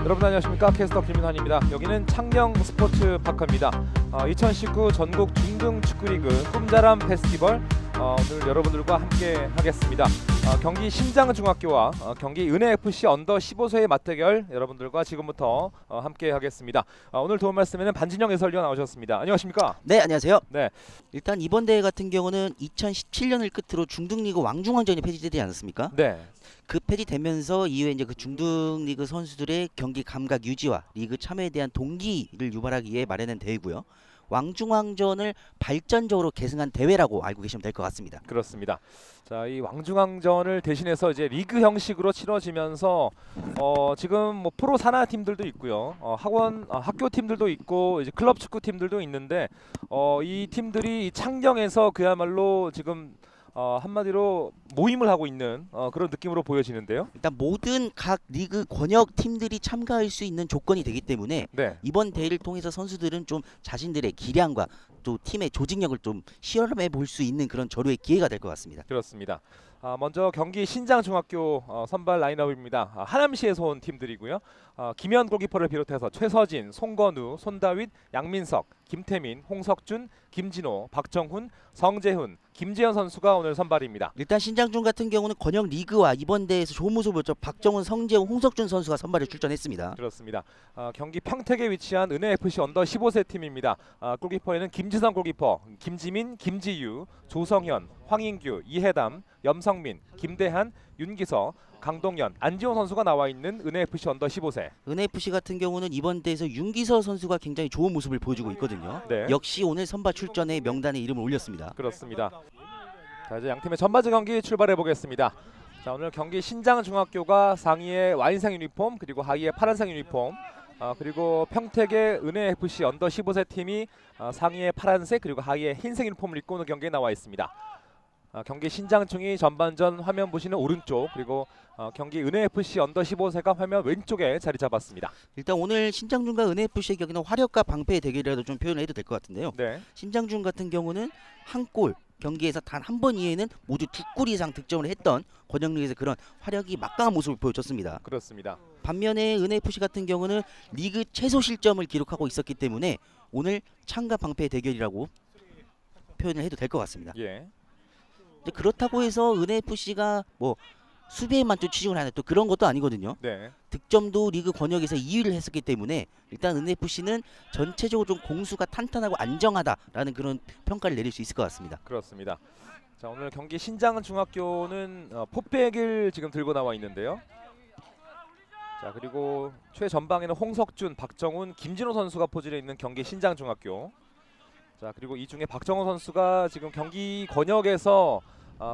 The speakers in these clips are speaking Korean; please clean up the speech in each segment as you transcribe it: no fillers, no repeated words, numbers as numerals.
여러분 안녕하십니까? 캐스터 김민환입니다. 여기는 창녕 스포츠 파크입니다. 2019 전국 중등 축구리그 꿈자람 페스티벌 오늘 여러분들과 함께 하겠습니다. 경기 신장중학교와 경기 은혜FC 언더 15세의 맞대결 여러분들과 지금부터 함께 하겠습니다. 오늘 도움 말씀에는 반진영 해설위원 나오셨습니다. 안녕하십니까? 네, 안녕하세요. 네. 일단 이번 대회 같은 경우는 2017년을 끝으로 중등리그 왕중왕전이 폐지되지 않았습니까? 네. 그 폐지되면서 이후에 이제 그 중등리그 선수들의 경기 감각 유지와 리그 참여에 대한 동기를 유발하기 위해 마련한 대회고요. 왕중왕전을 발전적으로 계승한 대회라고 알고 계시면 될 것 같습니다. 그렇습니다. 자, 이 왕중왕전을 대신해서 이제 리그 형식으로 치러지면서 지금 뭐 프로 산하 팀들도 있고요. 학교 팀들도 있고 이제 클럽 축구 팀들도 있는데 이 팀들이 이 창녕에서 그야말로 지금 한마디로 모임을 하고 있는 그런 느낌으로 보여지는데요. 일단 모든 각 리그 권역 팀들이 참가할 수 있는 조건이 되기 때문에 네. 이번 대회를 통해서 선수들은 좀 자신들의 기량과 또 팀의 조직력을 좀 시험해 볼 수 있는 그런 절호의 기회가 될 것 같습니다. 그렇습니다. 먼저 경기 신장중학교 선발 라인업입니다. 하남시에서 온 팀들이고요. 김현 골키퍼를 비롯해서 최서진, 송건우, 손다윗, 양민석, 김태민, 홍석준, 김진호, 박정훈, 성재훈, 김재현 선수가 오늘 선발입니다. 일단 신장중 같은 경우는 권역 리그와 이번 대회에서 좋은 모습을 보였죠. 박정훈, 성재훈, 홍석준 선수가 선발에 출전했습니다. 그렇습니다. 경기 평택에 위치한 은혜FC 언더 15세 팀입니다. 골키퍼에는 김지성 골키퍼, 김지민, 김지유, 조성현, 황인규, 이해담, 염성민, 김대한, 윤기서, 강동현, 안지호 선수가 나와 있는 은혜FC 언더 15세. 은혜FC 같은 경우는 이번 대회에서 윤기서 선수가 굉장히 좋은 모습을 보여주고 있거든요. 네. 역시 오늘 선발 출전에 명단에 이름을 올렸습니다. 그렇습니다. 자, 이제 양팀의 전반전 경기 출발해 보겠습니다. 자, 오늘 경기 신장중학교가 상의에 와인색 유니폼 그리고 하의에 파란색 유니폼 그리고 평택의 은혜FC 언더 15세 팀이 상의에 파란색 그리고 하의에 흰색 유니폼을 입고 오늘 경기에 나와 있습니다. 경기 신장중이 전반전 화면 보시는 오른쪽 그리고 경기 은혜FC 언더 15세가 화면 왼쪽에 자리 잡았습니다. 일단 오늘 신장중과 은혜FC의 경기는 화력과 방패의 대결이라도 좀 표현을 해도 될 것 같은데요. 네. 신장중 같은 경우는 한 골 경기에서 단 한 번 이외에는 모두 2골 이상 득점을 했던 권역리그에서 그런 화력이 막강한 모습을 보여줬습니다. 그렇습니다. 반면에 은혜FC 같은 경우는 리그 최소 실점을 기록하고 있었기 때문에 오늘 창과 방패의 대결이라고 표현을 해도 될 것 같습니다. 예. 그렇다고 해서 은혜FC가 뭐 수비에만 또 치중을 하는 또 그런 것도 아니거든요. 네. 득점도 리그 권역에서 2위를 했었기 때문에 일단 은혜FC는 전체적으로 좀 공수가 탄탄하고 안정하다라는 그런 평가를 내릴 수 있을 것 같습니다. 그렇습니다. 자, 오늘 경기 신장중학교는 포백을 지금 들고 나와 있는데요. 자, 그리고 최전방에는 홍석준, 박정훈, 김진호 선수가 포진해 있는 경기 신장중학교. 자, 그리고 이 중에 박정훈 선수가 지금 경기 권역에서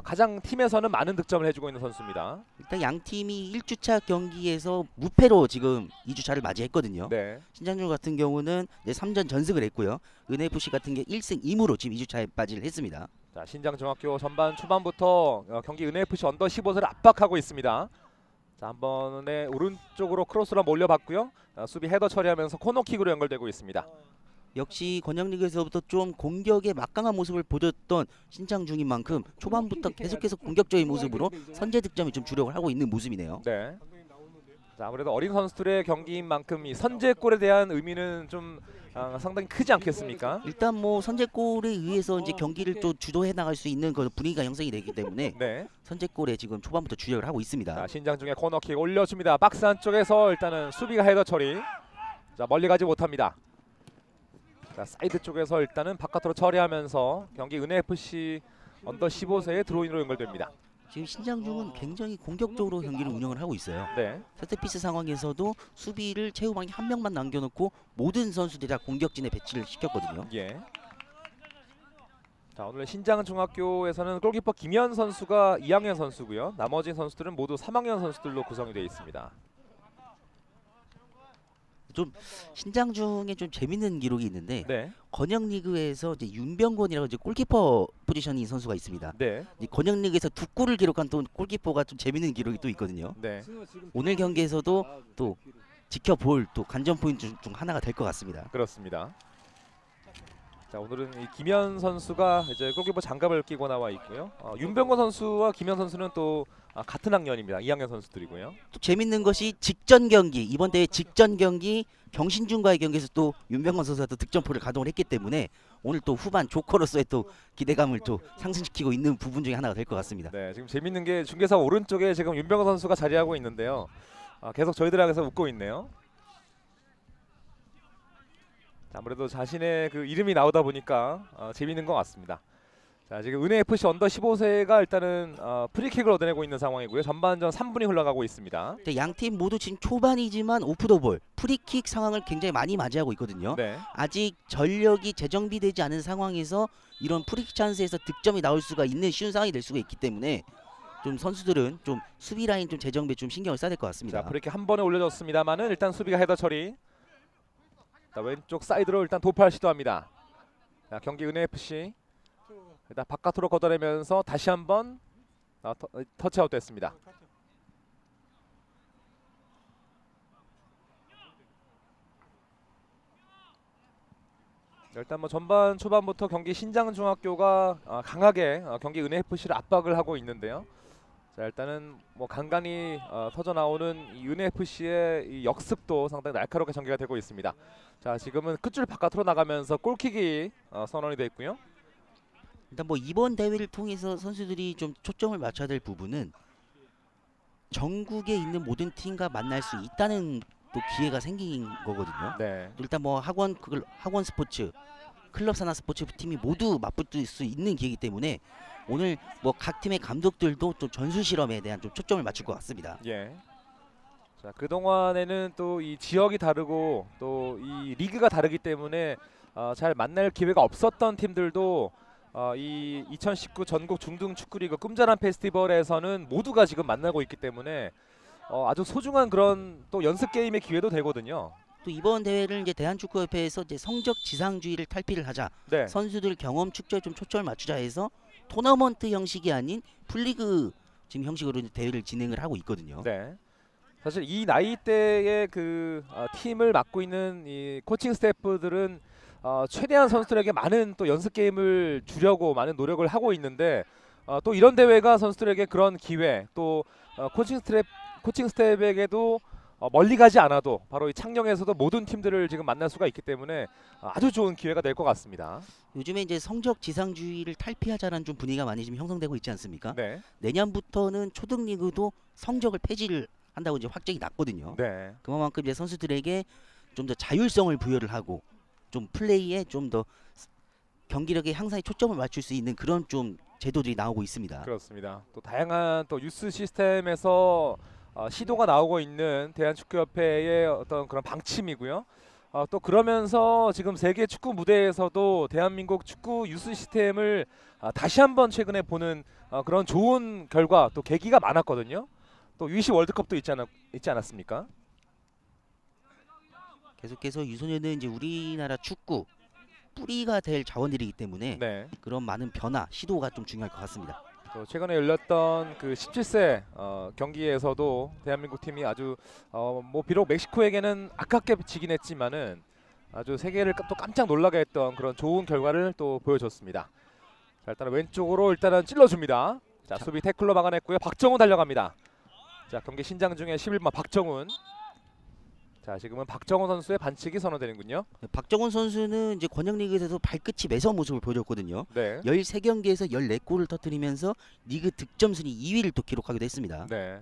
가장 팀에서는 많은 득점을 해주고 있는 선수입니다. 일단 양 팀이 1주차 경기에서 무패로 지금 2주차를 맞이했거든요. 네. 신장중 같은 경우는 이제 3전 전승을 했고요. 은혜FC 같은 게 1승 2무로 지금 2주차에 맞이를 했습니다. 자, 신장중학교 전반 초반부터 경기 은혜FC 언더 15세를 압박하고 있습니다. 자, 한 번에 오른쪽으로 크로스로 몰려봤고요. 수비 헤더 처리하면서 코너킥으로 연결되고 있습니다. 역시 권역리그에서부터 좀 공격에 막강한 모습을 보였던 신장중인 만큼 초반부터 계속해서 공격적인 모습으로 선제 득점이 좀 주력을 하고 있는 모습이네요. 네. 자, 아무래도 어린 선수들의 경기인 만큼 이 선제골에 대한 의미는 좀 상당히 크지 않겠습니까? 일단 뭐 선제골에 의해서 이제 경기를 또 주도해 나갈 수 있는 그런 분위기가 형성이 되기 때문에 네. 선제골에 지금 초반부터 주력을 하고 있습니다. 자, 신장중의 코너킥 올려줍니다. 박스 안쪽에서 일단은 수비가 헤더 처리. 자, 멀리 가지 못합니다. 자, 사이드 쪽에서 일단은 바깥으로 처리하면서 경기 은혜FC 언더 15세의 드로인으로 연결됩니다. 지금 신장중은 굉장히 공격적으로 경기를 운영을 하고 있어요. 네. 세트피스 상황에서도 수비를 최후방에 한 명만 남겨놓고 모든 선수들이 다 공격진에 배치를 시켰거든요. 예. 자, 오늘 신장중학교에서는 골키퍼 김현 선수가 2학년 선수고요. 나머지 선수들은 모두 3학년 선수들로 구성이 되어 있습니다. 좀 신장중에 좀 재밌는 기록이 있는데 네. 권역리그에서 이제 윤병곤이라고 이제 골키퍼 포지션인 선수가 있습니다. 네. 권역리그에서 2골을 기록한 또 골키퍼가 좀 재밌는 기록이 또 있거든요. 네. 오늘 경기에서도 또 지켜볼 또 관전 포인트 중 하나가 될 것 같습니다. 그렇습니다. 자, 오늘은 이 김현 선수가 이제 골키퍼 장갑을 끼고 나와 있고요. 윤병건 선수와 김현 선수는 또 같은 학년입니다. 2학년 선수들이고요. 또 재밌는 것이 직전 경기, 이번 대회 직전 경기 경신중과의 경기에서 또 윤병건 선수가 또 득점포를 가동을 했기 때문에 오늘 또 후반 조커로서의 또 기대감을 또 상승시키고 있는 부분 중에 하나가 될 것 같습니다. 네, 지금 재밌는 게 중계사 오른쪽에 지금 윤병건 선수가 자리하고 있는데요. 계속 저희들 향해서 웃고 있네요. 아무래도 자신의 그 이름이 나오다 보니까 재밌는 것 같습니다. 자, 지금 은혜FC 언더 15세가 일단은 프리킥을 얻어내고 있는 상황이고요. 전반전 3분이 흘러가고 있습니다. 양 팀 모두 지금 초반이지만 오프 더 볼, 프리킥 상황을 굉장히 많이 맞이하고 있거든요. 네. 아직 전력이 재정비되지 않은 상황에서 이런 프리킥 찬스에서 득점이 나올 수가 있는 쉬운 상황이 될 수가 있기 때문에 좀 선수들은 좀 수비 라인 좀 재정비에 좀 신경을 써야 될 것 같습니다. 자, 프리킥 한 번에 올려줬습니다만은 일단 수비가 헤더 처리. 자, 왼쪽 사이드로 일단 도파를 시도합니다. 자, 경기 은혜FC 일단 바깥으로 걷어내면서 다시 한번 터치아웃 됐습니다. 일단 뭐 전반 초반부터 경기 신장중학교가 강하게 경기 은혜FC를 압박을 하고 있는데요. 자, 일단은 뭐 간간히 터져 나오는 이 은혜FC의 이 역습도 상당히 날카롭게 전개가 되고 있습니다. 자, 지금은 끝줄 바깥으로 나가면서 골킥이 선언이 돼 있고요. 일단 뭐 이번 대회를 통해서 선수들이 좀 초점을 맞춰야 될 부분은 전국에 있는 모든 팀과 만날 수 있다는 또 기회가 생긴 거거든요. 네. 일단 뭐 학원 스포츠, 클럽 산하 스포츠 팀이 모두 맞붙을 수 있는 기회이기 때문에 오늘 뭐 각 팀의 감독들도 또 전술 실험에 대한 좀 초점을 맞출 것 같습니다. 예. 자, 그 동안에는 또 이 지역이 다르고 또 이 리그가 다르기 때문에 잘 만날 기회가 없었던 팀들도 이 2019 전국 중등 축구리그 꿈자란 페스티벌에서는 모두가 지금 만나고 있기 때문에 아주 소중한 그런 또 연습 게임의 기회도 되거든요. 또 이번 대회를 이제 대한축구협회에서 이제 성적 지상주의를 탈피를 하자, 네. 선수들 경험 축제에 좀 초점을 맞추자 해서 토너먼트 형식이 아닌 풀리그 지금 형식으로 이제 대회를 진행을 하고 있거든요. 네. 사실 이 나이대의 그 팀을 맡고 있는 이 코칭 스태프들은 최대한 선수들에게 많은 또 연습 게임을 주려고 많은 노력을 하고 있는데 또 이런 대회가 선수들에게 그런 기회, 또 코칭 스태프에게도 멀리 가지 않아도 바로 이 창녕에서도 모든 팀들을 지금 만날 수가 있기 때문에 아주 좋은 기회가 될 것 같습니다. 요즘에 이제 성적 지상주의를 탈피하자라는 좀 분위기가 많이 지금 형성되고 있지 않습니까? 네. 내년부터는 초등 리그도 성적을 폐지를 한다고 이제 확정이 났거든요. 네. 그만큼 이제 선수들에게 좀 더 자율성을 부여를 하고 좀 플레이에 좀 더 경기력의 향상에 초점을 맞출 수 있는 그런 좀 제도들이 나오고 있습니다. 그렇습니다. 또 다양한 또 유스 시스템에서 시도가 나오고 있는 대한축구협회의 어떤 그런 방침이고요. 또 그러면서 지금 세계 축구 무대에서도 대한민국 축구 유스 시스템을 다시 한번 최근에 보는 그런 좋은 결과 또 계기가 많았거든요. 또 U20 월드컵도 있지 않았습니까? 계속해서 유소년은 이제 우리나라 축구 뿌리가 될 자원들이기 때문에 네. 그런 많은 변화, 시도가 좀 중요할 것 같습니다. 또 최근에 열렸던 그 17세 경기에서도 대한민국 팀이 아주 뭐 비록 멕시코에게는 아깝게 지긴 했지만은 아주 세계를 또 깜짝 놀라게 했던 그런 좋은 결과를 또 보여줬습니다. 자, 일단은 왼쪽으로 일단은 찔러줍니다. 자, 수비 태클로 막아냈고요. 박정훈 달려갑니다. 자, 경기 신장 중에 11번 박정훈. 자, 지금은 박정훈 선수의 반칙이 선언되는군요. 박정훈 선수는 이제 권역리그에서도 발끝이 매서운 모습을 보여줬거든요. 네. 13경기에서 14골을 터뜨리면서 리그 득점 순위 2위를 또 기록하기도 했습니다. 네.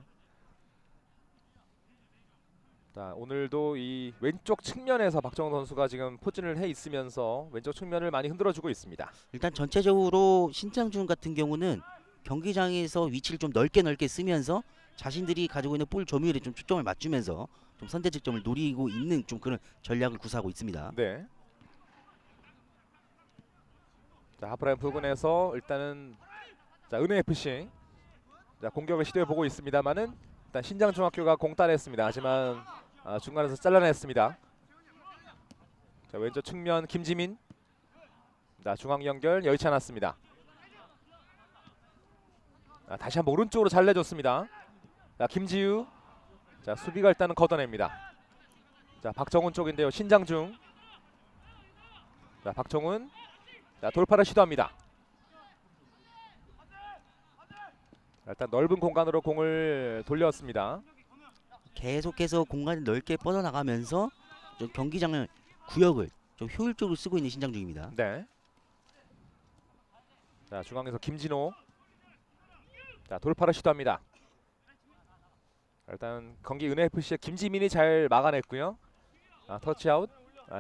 자, 오늘도 이 왼쪽 측면에서 박정훈 선수가 지금 포진을 해 있으면서 왼쪽 측면을 많이 흔들어주고 있습니다. 일단 전체적으로 신장준 같은 경우는 경기장에서 위치를 좀 넓게 쓰면서 자신들이 가지고 있는 볼 점유율에 좀 초점을 맞추면서 좀 선제 득점을 노리고 있는 좀 그런 전략을 구사하고 있습니다. 네. 자, 하프라인 부근에서 일단은 자, 은혜FC 자, 공격을 시도해 보고 있습니다만은 일단 신장중학교가 공 따냈습니다. 하지만 중간에서 잘라냈습니다. 자, 왼쪽 측면 김지민. 자, 중앙 연결 여의치 않았습니다. 다시 한번 오른쪽으로 잘 내줬습니다. 자, 김지우. 자, 수비가 일단은 걷어냅니다. 자, 박정훈 쪽인데요. 신장중. 자, 박정훈. 자, 돌파를 시도합니다. 일단 넓은 공간으로 공을 돌렸습니다. 계속해서 공간이 넓게 뻗어나가면서 좀 경기장을 구역을 좀 효율적으로 쓰고 있는 신장중입니다. 네. 자, 중앙에서 김진호. 자, 돌파를 시도합니다. 일단 경기 은혜FC의 김지민이 잘 막아냈고요. 터치아웃.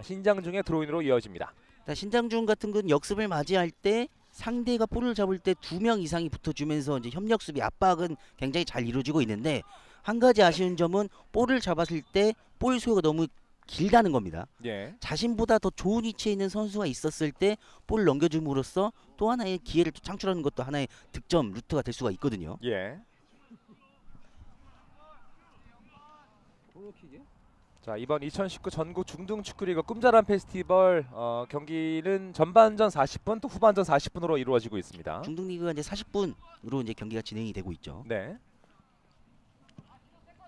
신장중의 드로인으로 이어집니다. 신장중 같은 건 역습을 맞이할 때 상대가 볼을 잡을 때 2명 이상이 붙어주면서 이제 협력 수비 압박은 굉장히 잘 이루어지고 있는데 한 가지 아쉬운 점은 볼을 잡았을 때 볼 소요가 너무 길다는 겁니다. 예. 자신보다 더 좋은 위치에 있는 선수가 있었을 때 볼을 넘겨줌으로써 또 하나의 기회를 또 창출하는 것도 하나의 득점 루트가 될 수가 있거든요. 예. 자, 이번 2019 전국 중등 축구리그 꿈자람 페스티벌 경기는 전반전 40분 또 후반전 40분으로 이루어지고 있습니다. 중등 리그가 이제 40분으로 이제 경기가 진행이 되고 있죠. 네.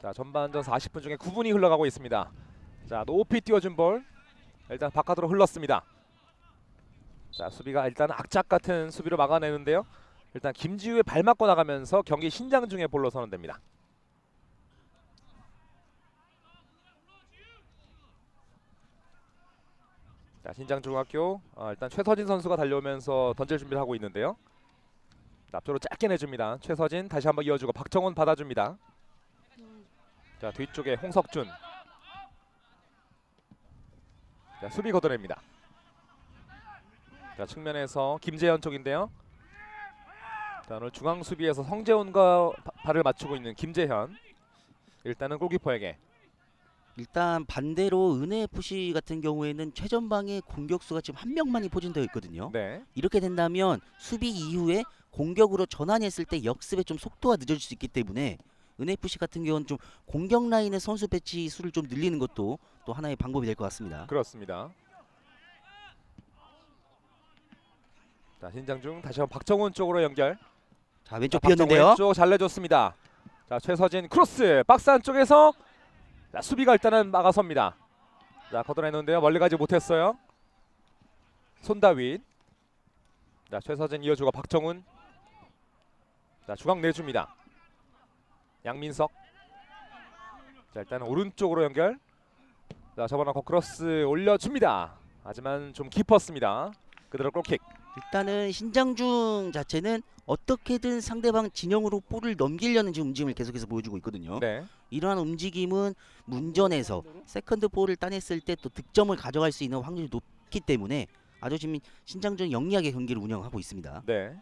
자, 전반전 40분 중에 9분이 흘러가고 있습니다. 자, 높이 띄워준 볼 일단 바깥으로 흘렀습니다. 자, 수비가 일단 악착 같은 수비로 막아내는데요. 일단 김지우의 발 맞고 나가면서 경기 신장 중에 볼로 선언됩니다. 자, 신장중학교 일단 최서진 선수가 달려오면서 던질 준비를 하고 있는데요. 앞쪽으로 짧게 내줍니다. 최서진 다시 한번 이어주고 박정훈 받아줍니다. 자, 뒤쪽에 홍석준. 자, 수비 걷어냅니다. 자, 측면에서 김재현 쪽인데요. 자, 오늘 중앙 수비에서 성재훈과 발을 맞추고 있는 김재현. 일단은 골키퍼에게. 일단 반대로 은혜FC 같은 경우에는 최전방에 공격수가 지금 한 명만이 포진되어 있거든요. 네. 이렇게 된다면 수비 이후에 공격으로 전환했을 때 역습에 좀 속도가 늦어질 수 있기 때문에 은혜FC 같은 경우는 좀 공격 라인의 선수 배치 수를 좀 늘리는 것도 또 하나의 방법이 될 것 같습니다. 그렇습니다. 자, 신장중 다시 한번 박정훈 쪽으로 연결. 자, 왼쪽 박정훈 비었는데요. 왼쪽 잘 내줬습니다. 자, 최서진 크로스 박스 안쪽에서 자, 수비가 일단은 막아섭니다. 자, 걷어내는데요. 멀리 가지 못했어요. 손다윗. 자, 최서진 이어주고 박정훈. 자, 중앙 내줍니다. 양민석. 자, 일단은 오른쪽으로 연결. 자, 접어놓고 크로스 올려줍니다. 하지만 좀 깊었습니다. 그대로 골킥. 일단은 신장중 자체는 어떻게든 상대방 진영으로 볼을 넘기려는 지금 움직임을 계속해서 보여주고 있거든요. 네. 이러한 움직임은 문전에서 세컨드 볼을 따냈을 때 또 득점을 가져갈 수 있는 확률이 높기 때문에 아주 지금 신장중 영리하게 경기를 운영하고 있습니다. 네.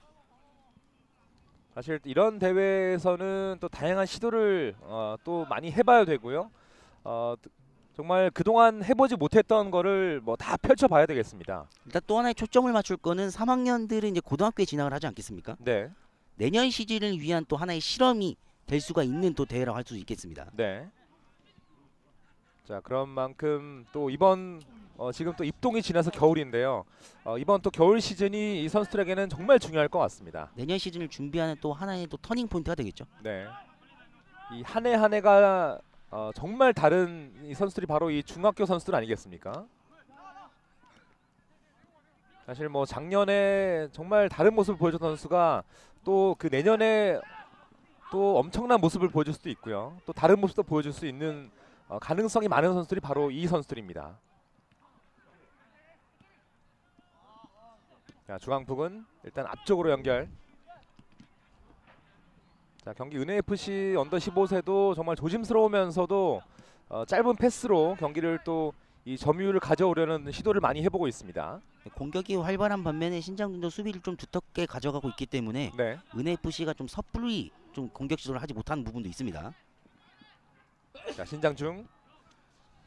사실 이런 대회에서는 또 다양한 시도를 또 많이 해봐야 되고요. 정말 그동안 해보지 못했던 거를 뭐 다 펼쳐봐야 되겠습니다. 일단 또 하나의 초점을 맞출 거는 3학년들은 이제 고등학교에 진학을 하지 않겠습니까? 네. 내년 시즌을 위한 또 하나의 실험이 될 수가 있는 또 대회라고 할 수 있겠습니다. 네. 자, 그런 만큼 또 이번 지금 또 입동이 지나서 겨울인데요. 이번 또 겨울 시즌이 이 선수들에게는 정말 중요할 것 같습니다. 내년 시즌을 준비하는 또 하나의 또 터닝 포인트가 되겠죠. 네. 이 한 해 한 해가 정말 다른 이 선수들이 바로 이 중학교 선수들 아니겠습니까? 사실 뭐 작년에 정말 다른 모습을 보여줬던 선수가 또 그 내년에 또 엄청난 모습을 보여줄 수도 있고요. 또 다른 모습도 보여줄 수 있는 가능성이 많은 선수들이 바로 이 선수들입니다. 자, 중앙북은 일단 앞쪽으로 연결. 자, 경기 은혜FC 언더 15세도 정말 조심스러우면서도 짧은 패스로 경기를 또 이 점유율을 가져오려는 시도를 많이 해보고 있습니다. 공격이 활발한 반면에 신장중도 수비를 좀 두텁게 가져가고 있기 때문에 네. 은혜FC가 좀 섣불리 좀 공격 시도를 하지 못하는 부분도 있습니다. 자, 신장중.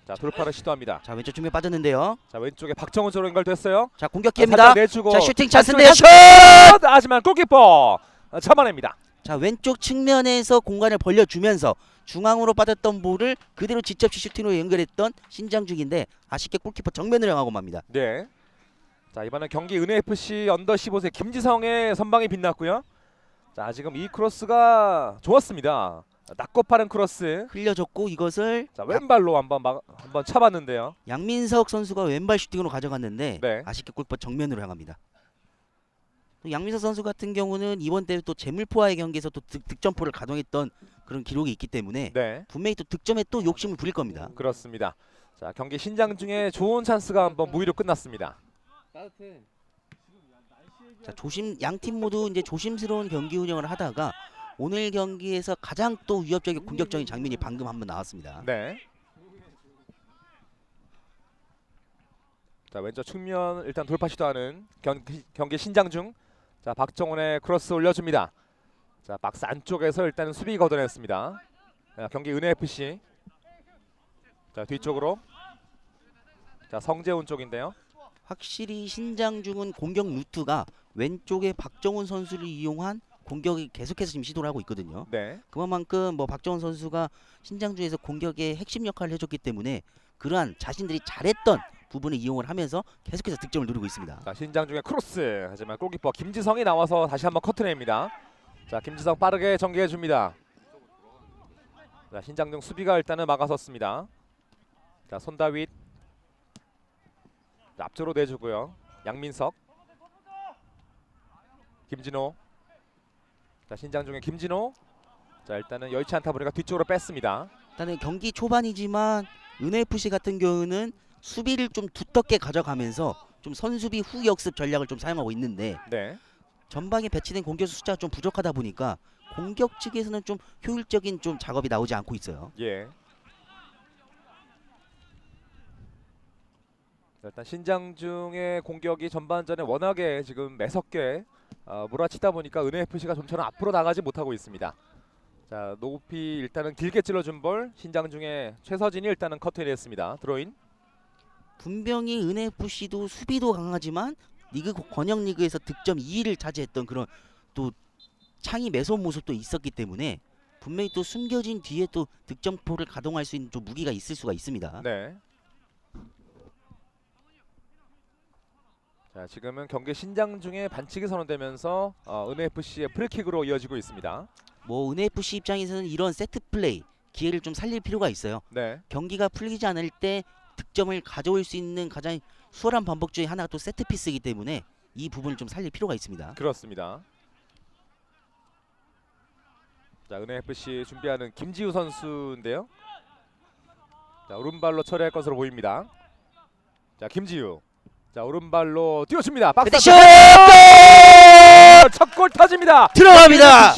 자, 돌파를 시도합니다. 자, 왼쪽 중에 빠졌는데요. 자, 왼쪽에 박정훈 쪽으로 연결됐어요. 자, 공격 기회입니다. 내주고 자, 슈팅 찬스인데요. 슛! 하지만 골키퍼 잡아냅니다. 자, 왼쪽 측면에서 공간을 벌려주면서 중앙으로 빠졌던 볼을 그대로 직접 슈팅으로 연결했던 신장중인데 아쉽게 골키퍼 정면으로 향하고 맙니다. 네. 자, 이번엔 경기 은혜FC 언더 15세 김지성의 선방이 빛났고요. 자, 지금 이 크로스가 좋았습니다. 낮고 빠른 크로스. 흘려줬고 이것을 자, 왼발로 한번 잡았는데요. 양민석 선수가 왼발 슈팅으로 가져갔는데 네. 아쉽게 골키퍼 정면으로 향합니다. 또 양민석 선수 같은 경우는 이번 대회 또 제물포와의 경기에서 또 득점포를 가동했던 그런 기록이 있기 때문에 네, 분명히 또 득점에 또 욕심을 부릴 겁니다. 그렇습니다. 자, 경기 신장 중에 좋은 찬스가 한번 무위로 끝났습니다. 자, 양팀 모두 이제 조심스러운 경기 운영을 하다가 오늘 경기에서 가장 또 위협적인 공격적인 장면이 방금 한번 나왔습니다. 네. 자, 왼쪽 측면 일단 돌파 시도하는 경기 신장 중. 자, 박정훈의 크로스 올려줍니다. 자, 박스 안쪽에서 일단은 수비 걷어냈습니다. 자, 경기 은혜FC. 자, 뒤쪽으로. 자, 성재훈 쪽인데요. 확실히 신장중은 공격 루트가 왼쪽에 박정훈 선수를 이용한 공격이 계속해서 지금 시도를 하고 있거든요. 네. 그만큼 뭐 박정훈 선수가 신장중에서 공격의 핵심 역할을 해줬기 때문에 그러한 자신들이 잘했던 부분을 이용을 하면서 계속해서 득점을 누리고 있습니다. 자, 신장 중에 크로스. 하지만 골키퍼 김지성이 나와서 다시 한번 커트냅니다. 자, 김지성 빠르게 전개해 줍니다. 자, 신장 중 수비가 일단은 막아섰습니다. 자, 손다윗. 자, 앞쪽으로 내주고요. 양민석. 김진호. 자, 신장 중에 김진호. 자, 일단은 여의치 않다 보니까 뒤쪽으로 뺐습니다. 일단은 경기 초반이지만 은혜FC 같은 경우는 수비를 좀 두텁게 가져가면서 좀 선수비 후 역습 전략을 좀 사용하고 있는데 네. 전방에 배치된 공격수 숫자가 좀 부족하다 보니까 공격 측에서는 좀 효율적인 좀 작업이 나오지 않고 있어요. 예. 자, 일단 신장중의 공격이 전반전에 워낙에 지금 매섭게 몰아치다 보니까 은혜FC가 좀처럼 앞으로 나가지 못하고 있습니다. 자, 높이 일단은 길게 찔러준 볼 신장중의 최서진이 일단은 커트했습니다. 드로인. 분명히 은혜FC도 수비도 강하지만 리그 권역 리그에서 득점 2위를 차지했던 그런 또 창이 매서운 모습도 있었기 때문에 분명히 또 숨겨진 뒤에 또 득점포를 가동할 수 있는 좀 무기가 있을 수가 있습니다. 네. 자, 지금은 경기 신장 중에 반칙이 선언되면서 은혜FC의 프리킥으로 이어지고 있습니다. 뭐 은혜FC 입장에서는 이런 세트 플레이 기회를 좀 살릴 필요가 있어요. 네. 경기가 풀리지 않을 때 득점을 가져올 수 있는 가장 수월한 방법 중에 하나가 또 세트 피스이기 때문에 이 부분을 좀 살릴 필요가 있습니다. 그렇습니다. 자, 은혜FC 준비하는 김지우 선수인데요. 자, 오른발로 처리할 것으로 보입니다. 자, 김지우. 자, 오른발로 뛰어줍니다. 박스 슛! 첫 골 터집니다. 들어갑니다.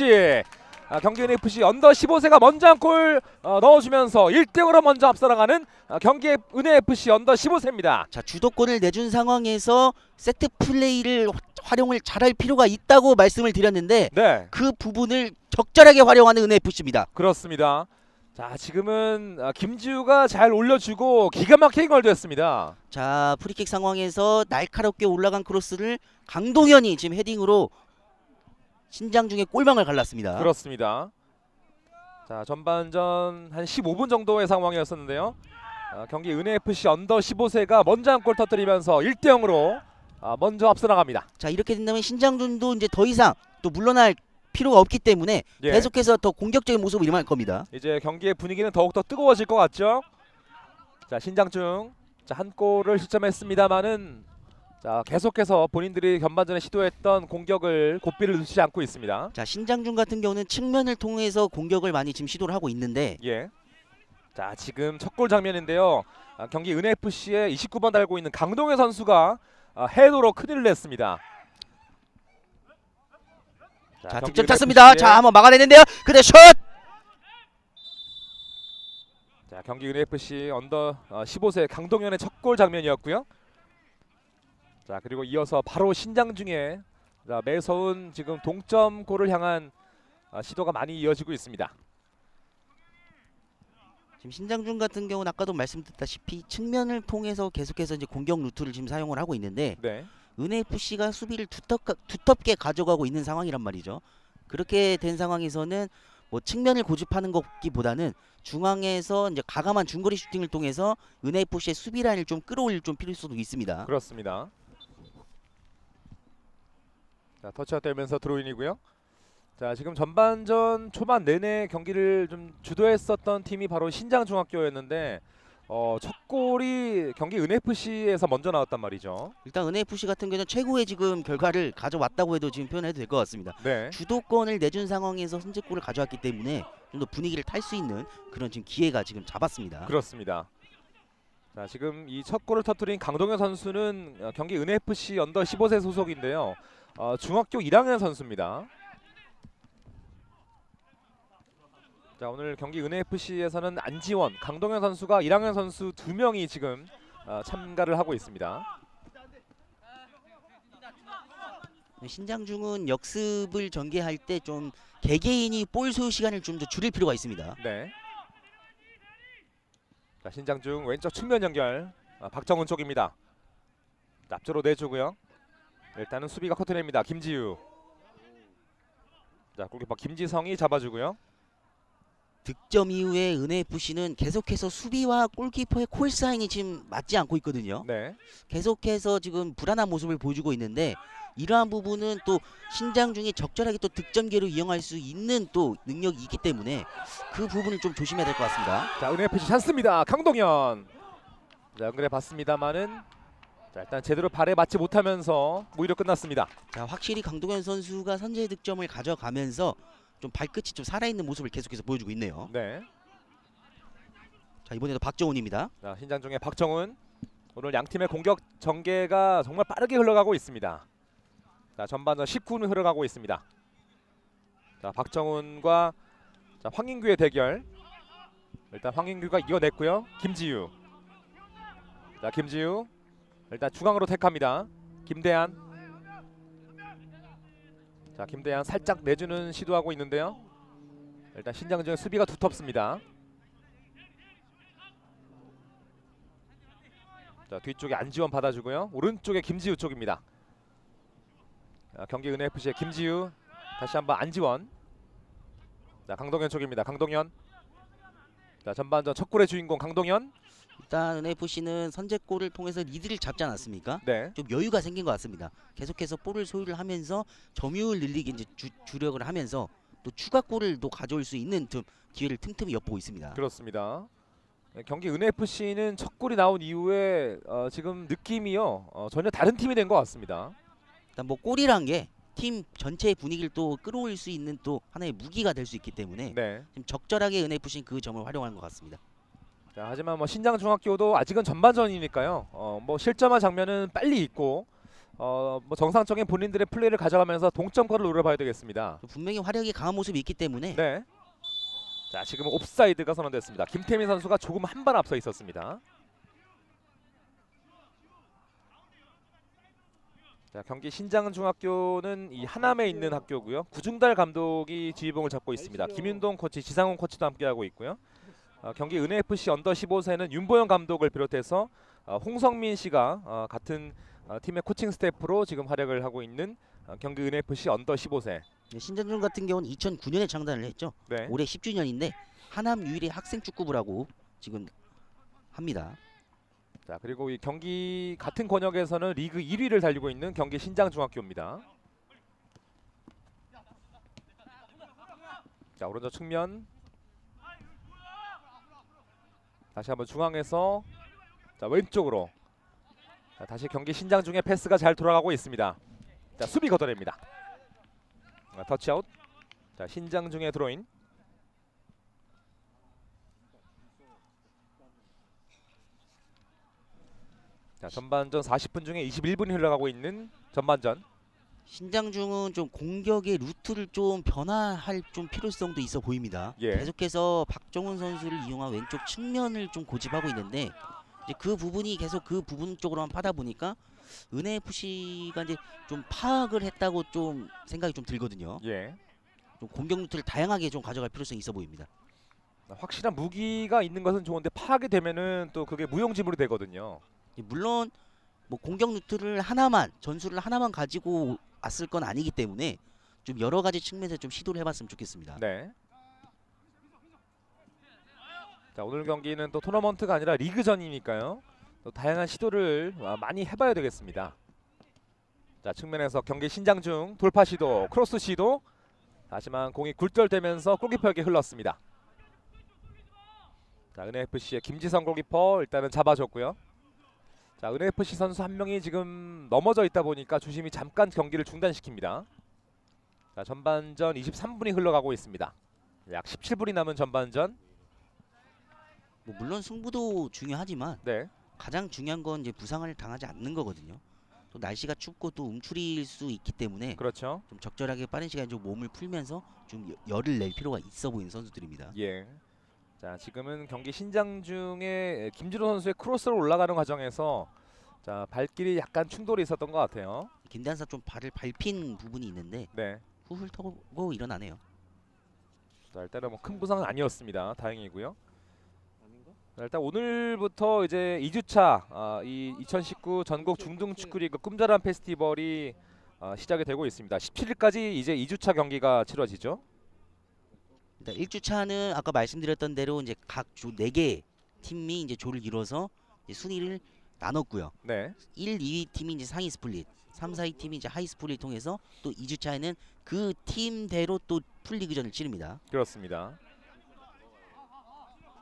경기 은혜FC 언더 15세가 먼저 한 골 넣어주면서 1대0으로 먼저 앞서 나가는 경기 은혜FC 언더 15세입니다. 자, 주도권을 내준 상황에서 세트 플레이를 활용을 잘할 필요가 있다고 말씀을 드렸는데 네, 그 부분을 적절하게 활용하는 은혜FC입니다. 그렇습니다. 자, 지금은 김지우가 잘 올려주고 기가 막히게 걸렸습니다. 자, 프리킥 상황에서 날카롭게 올라간 크로스를 강동현이 지금 헤딩으로 신장중의 골망을 갈랐습니다. 그렇습니다. 자, 전반전 한 15분 정도의 상황이었었는데요. 경기 은혜FC 언더 15세가 먼저 한 골 터뜨리면서 1대0으로 먼저 앞서 나갑니다. 자, 이렇게 된다면 신장준도 이제 더 이상 또 물러날 필요가 없기 때문에 예. 계속해서 더 공격적인 모습을 임할 겁니다. 이제 경기의 분위기는 더욱더 뜨거워질 것 같죠. 자, 신장중 한 골을 실점했습니다만은 자, 계속해서 본인들이 전반전에 시도했던 공격을 고삐를 놓치지 않고 있습니다. 자, 신장준 같은 경우는 측면을 통해서 공격을 많이 지금 시도를 하고 있는데 예. 자, 지금 첫 골 장면인데요. 경기 은혜FC에 29번 달고 있는 강동현 선수가 헤더로 큰일을 냈습니다. 자, 경기 득점 찼습니다. 은혜FC 의 자, 한번 막아내는데요. 근데 슛! 자, 경기 은혜FC 언더 15세 강동현의 첫 골 장면이었고요. 자, 그리고 이어서 바로 신장중에 매서운 지금 동점골을 향한 시도가 많이 이어지고 있습니다. 지금 신장준 같은 경우는 아까도 말씀드렸다시피 측면을 통해서 계속해서 이제 공격 루트를 지금 사용을 하고 있는데 네. 은혜FC가 수비를 두텁게 가져가고 있는 상황이란 말이죠. 그렇게 된 상황에서는 뭐 측면을 고집하는 것보다는 중앙에서 이제 가감한 중거리 슈팅을 통해서 은혜FC의 수비 라인을 좀 끌어올릴 좀 필요성도 있습니다. 그렇습니다. 자, 터치가 되면서 드로인이고요. 자, 지금 전반전 초반 내내 경기를 좀 주도했었던 팀이 바로 신장중학교였는데 첫 골이 경기 은FC에서 먼저 나왔단 말이죠. 일단 은FC 같은 경우는 최고의 지금 결과를 가져왔다고 해도 지금 표현해도 될 것 같습니다. 네. 주도권을 내준 상황에서 선제골을 가져왔기 때문에 좀 더 분위기를 탈 수 있는 그런 지금 기회가 지금 잡았습니다. 그렇습니다. 자, 지금 이 첫 골을 터뜨린 강동현 선수는 경기 은FC 언더 15세 소속인데요. 중학교 1학년 선수입니다. 자, 오늘 경기 은FC에서는 안지원, 강동현 선수가 1학년 선수 2명이 지금 참가를 하고 있습니다. 신장중은 역습을 전개할 때 좀 개개인이 볼 소유 시간을 좀 더 줄일 필요가 있습니다. 네. 자, 신장중 왼쪽 측면 연결. 박정훈 쪽입니다. 앞쪽으로 내주고요. 일단은 수비가 커트냅니다. 김지우. 자, 골키퍼 김지성이 잡아주고요. 득점 이후에 은FC는 계속해서 수비와 골키퍼의 콜사인이 지금 맞지 않고 있거든요. 네. 계속해서 지금 불안한 모습을 보여주고 있는데 이러한 부분은 또 신장중이 적절하게 또 득점계로 이용할 수 있는 또 능력이 있기 때문에 그 부분을 좀 조심해야 될 것 같습니다. 자, 은FC 찬스입니다. 강동현. 자, 연결해 봤습니다만은 자, 일단 제대로 발에 맞지 못하면서 무위로 끝났습니다. 자, 확실히 강동현 선수가 선제 득점을 가져가면서 좀 발끝이 좀 살아있는 모습을 계속해서 보여주고 있네요. 네. 자, 이번에도 박정훈입니다. 자, 신장중의 박정훈. 오늘 양 팀의 공격 전개가 정말 빠르게 흘러가고 있습니다. 자, 전반전 19분 흘러가고 있습니다. 자, 박정훈과 자, 황인규의 대결. 일단 황인규가 이겨냈고요. 김지우. 자, 김지우. 일단 중앙으로 택합니다. 김대한. 자, 김대한 살짝 내주는 시도하고 있는데요. 일단 신장중의 수비가 두텁습니다. 자, 뒤쪽에 안지원 받아주고요. 오른쪽에 김지우 쪽입니다. 경기 은FC의 김지우. 다시 한번 안지원. 자, 강동현 쪽입니다. 강동현. 자, 전반전 첫 골의 주인공 강동현. 일단 은FC는 선제골을 통해서 리드를 잡지 않았습니까? 네. 좀 여유가 생긴 것 같습니다. 계속해서 볼을 소유를 하면서 점유율 늘리기 이제 주력을 하면서 또 추가골을 또 가져올 수 있는 좀 기회를 틈틈이 엿보고 있습니다. 그렇습니다. 경기 은FC는 첫 골이 나온 이후에 지금 느낌이요 전혀 다른 팀이 된 것 같습니다. 일단 뭐 골이란 게 팀 전체의 분위기를 또 끌어올 수 있는 또 하나의 무기가 될 수 있기 때문에 네. 지금 적절하게 은FC는 그 점을 활용한 것 같습니다. 자, 하지만 뭐 신장중학교도 아직은 전반전이니까요. 뭐 실점한 장면은 빨리 있고 뭐 정상적인 본인들의 플레이를 가져가면서 동점골을 노려봐야 되겠습니다. 분명히 화력이 강한 모습이 있기 때문에 네. 자, 지금 옵사이드가 선언됐습니다. 김태민 선수가 조금 한 발 앞서 있었습니다. 자, 경기 신장중학교는 이 하남에 있는 학교고요. 구중달 감독이 지휘봉을 잡고 있습니다. 김윤동 코치, 지상훈 코치도 함께하고 있고요. 경기 은FC 언더 15세는 윤보영 감독을 비롯해서 홍성민 씨가 같은 팀의 코칭 스태프로 지금 활약을 하고 있는 경기 은FC 언더 15세. 신장중 같은 경우는 2009년에 창단을 했죠. 네. 올해 10주년인데 하남 유일의 학생 축구부라고 지금 합니다. 자, 그리고 이 경기 같은 권역에서는 리그 1위를 달리고 있는 경기 신장중학교입니다. 자, 오른쪽 측면. 다시 한번 중앙에서 자, 왼쪽으로. 자, 다시 경기 신장중의 패스가 잘 돌아가고 있습니다. 자, 수비 걷어냅니다. 터치아웃. 자, 신장중의 드로인. 자, 전반전 40분 중에 21분이 흘러가고 있는 전반전. 신장중은 좀 공격의 루트를 좀 변화할 좀 필요성도 있어 보입니다. 예. 계속해서 박정훈 선수를 이용한 왼쪽 측면을 좀 고집하고 있는데 이제 그 부분이 계속 그 부분 쪽으로만 파다 보니까 은FC가 이제 좀 파악을 했다고 좀 생각이 좀 들거든요. 예. 좀 공격 루트를 다양하게 좀 가져갈 필요성이 있어 보입니다. 확실한 무기가 있는 것은 좋은데 파악이 되면은 또 그게 무용지물이 되거든요. 물론 뭐 공격 루트를 하나만 전술을 하나만 가지고 왔을 건 아니기 때문에 좀 여러 가지 측면에서 좀 시도를 해봤으면 좋겠습니다. 네. 자, 오늘 경기는 또 토너먼트가 아니라 리그전이니까요. 또 다양한 시도를 많이 해봐야 되겠습니다. 자, 측면에서 경기 신장중 돌파 시도, 크로스 시도. 하지만 공이 굴절되면서 골키퍼에게 흘렀습니다. 자, 은혜FC의 김지성 골키퍼 일단은 잡아줬고요. 자, 은혜FC 선수 한 명이 지금 넘어져 있다 보니까 주심이 잠깐 경기를 중단시킵니다. 자, 전반전 23분이 흘러가고 있습니다. 약 17분이 남은 전반전. 뭐 물론 승부도 중요하지만 네, 가장 중요한 건 이제 부상을 당하지 않는 거거든요. 또 날씨가 춥고 또 움츠릴 수 있기 때문에 그렇죠. 좀 적절하게 빠른 시간에 좀 몸을 풀면서 좀 열을 낼 필요가 있어 보이는 선수들입니다. 예. 자, 지금은 경기 신장 중에 김진호 선수의 크로스로 올라가는 과정에서 자, 발길이 약간 충돌이 있었던 것 같아요. 김대한사 좀 발을 밟힌 부분이 있는데 네. 후훌 터고 일어나네요. 자, 일단은 뭐 큰 부상은 아니었습니다. 다행이고요. 자, 일단 오늘부터 이제 2주차 이 2019 전국 중등축구리그 꿈자람 페스티벌이 시작이 되고 있습니다. 17일까지 이제 2주차 경기가 치러지죠. 일단 1주차는 아까 말씀드렸던 대로 이제 각 조 4개 팀이 이제 조를 이뤄서 이제 순위를 나눴고요. 네. 1, 2위 팀이 이제 상위 스플릿, 3, 4위 팀이 이제 하위 스플릿을 통해서 또 2주차에는 그 팀대로 또 풀리그전을 치릅니다. 그렇습니다.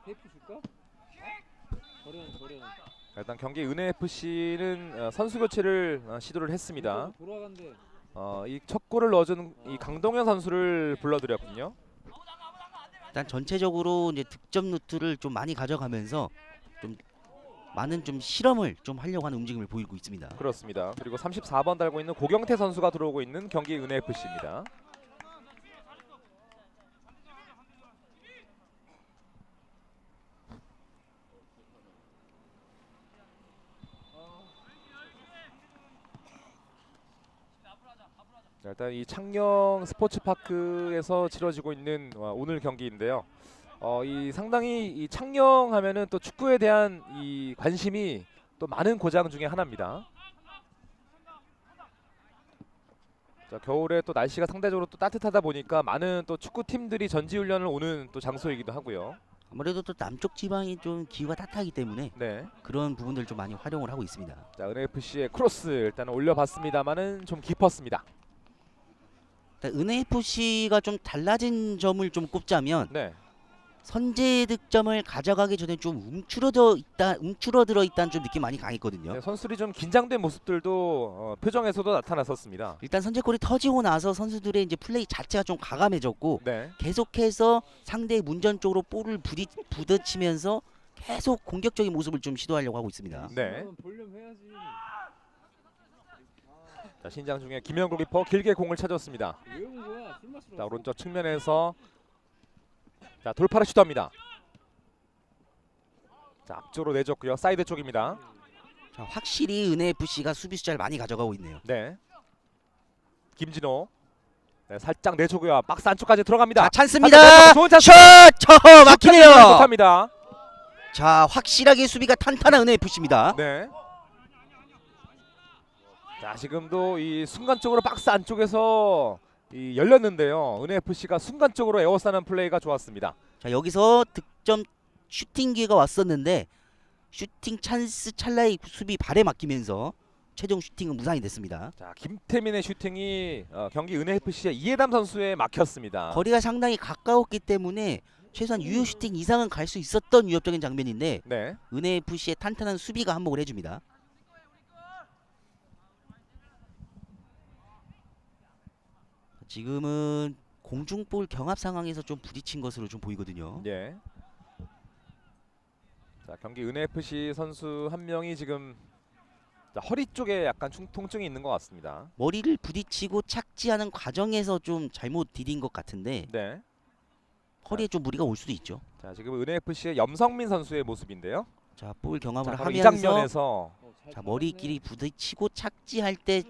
테이프 줄까? 저렴. 일단 경기 은혜FC는 선수 교체를 시도를 했습니다. 돌아간대. 이 첫 골을 넣어준 이 강동현 선수를 불러드렸군요. 일단 전체적으로 이제 득점 루트를 좀 많이 가져가면서 좀 많은 좀 실험을 좀 하려고 하는 움직임을 보이고 있습니다. 그렇습니다. 그리고 34번 달고 있는 고경태 선수가 들어오고 있는 경기 은혜FC입니다. 자, 일단 이 창녕 스포츠파크에서 치러지고 있는 오늘 경기인데요. 이 상당히 이 창녕하면은 또 축구에 대한 이 관심이 또 많은 고장 중에 하나입니다. 자, 겨울에 또 날씨가 상대적으로 또 따뜻하다 보니까 많은 또 축구 팀들이 전지훈련을 오는 또 장소이기도 하고요. 아무래도 또 남쪽 지방이 좀 기후가 따뜻하기 때문에 네. 그런 부분들 좀 많이 활용을 하고 있습니다. 자, 은혜FC의 크로스 일단 올려봤습니다만은 좀 깊었습니다. 은혜FC가 좀 달라진 점을 좀 꼽자면 네. 선제 득점을 가져가기 전에 좀 움츠러들어 있다는 좀 느낌 많이 강했거든요. 네, 선수들이 좀 긴장된 모습들도 표정에서도 나타났었습니다. 일단 선제골이 터지고 나서 선수들의 이제 플레이 자체가 좀 가감해졌고 네. 계속해서 상대의 문전 쪽으로 볼을 부딪히면서 계속 공격적인 모습을 좀 시도하려고 하고 있습니다. 네. 볼륨 해야지. 자, 신장 중에 김현 골키퍼 길게 공을 찾았습니다. 왜 온 거야? 술 마시러. 자, 오른쪽 측면에서 자, 돌파를 시도합니다. 자, 앞쪽으로 내줬고요. 사이드 쪽입니다. 자, 확실히 은혜FC가 수비 숫자를 많이 가져가고 있네요. 네. 김진호. 네, 살짝 내주고요. 박스 안쪽까지 들어갑니다. 자, 찬스입니다. 좋은 찬스. 슛! 막히네요. 못합니다. 자, 확실하게 수비가 탄탄한 은혜FC입니다. 네. 자, 지금도 이 순간적으로 박스 안쪽에서 열렸는데요. 은혜FC가 순간적으로 에워싸는 플레이가 좋았습니다. 자, 여기서 득점 슈팅 기회가 왔었는데 슈팅 찬스 찰나에 수비 발에 맡기면서 최종 슈팅은 무산이 됐습니다. 자, 김태민의 슈팅이 경기 은혜FC의 이해담 선수에 막혔습니다. 거리가 상당히 가까웠기 때문에 최소한 유효 슈팅 이상은 갈 수 있었던 위협적인 장면인데 네. 은혜FC의 탄탄한 수비가 한몫을 해줍니다. 지금은 공중볼 경합 상황에서 좀 부딪힌 것으로 좀 보이거든요. 예. 자, 경기 은혜FC 선수 한 명이 지금 자, 허리 쪽에 약간 통증이 있는 것 같습니다. 머리를 부딪히고 착지하는 과정에서 좀 잘못 디딘 것 같은데 네. 허리에 좀 무리가 올 수도 있죠. 자, 지금 은혜FC의 염성민 선수의 모습인데요. 자, 볼 경합을 자, 바로 이 하면서 장면에서 자, 머리끼리 부딪히고 착지할 때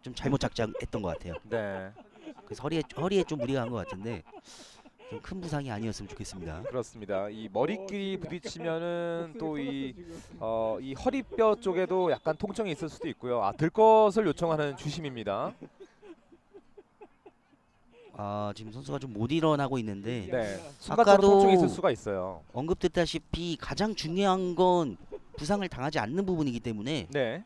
좀 잘못 착지했던 것 같아요. 네. 그래서 허리에 좀 무리가 간 것 같은데 좀 큰 부상이 아니었으면 좋겠습니다. 그렇습니다. 이 머리끼리 부딪히면은 또 이 허리뼈 쪽에도 약간 통증이 있을 수도 있고요. 들 것을 요청하는 주심입니다. 지금 선수가 좀 못 일어나고 있는데 네. 순간적으로 아까도 통증이 있을 수가 있어요. 언급됐다시피 가장 중요한 건 부상을 당하지 않는 부분이기 때문에 네.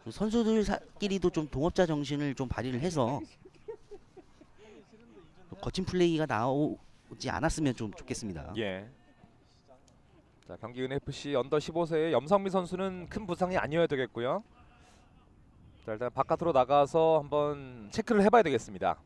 선수들끼리도 좀 동업자 정신을 좀 발휘를 해서 거친 플레이가 나오지 않았으면 좀 좋겠습니다. 예. 자, 경기 은FC 언더 15세의 염성미 선수는 큰 부상이 아니어야 되겠고요. 자, 일단 바깥으로 나가서 한번 체크를 해봐야 되겠습니다.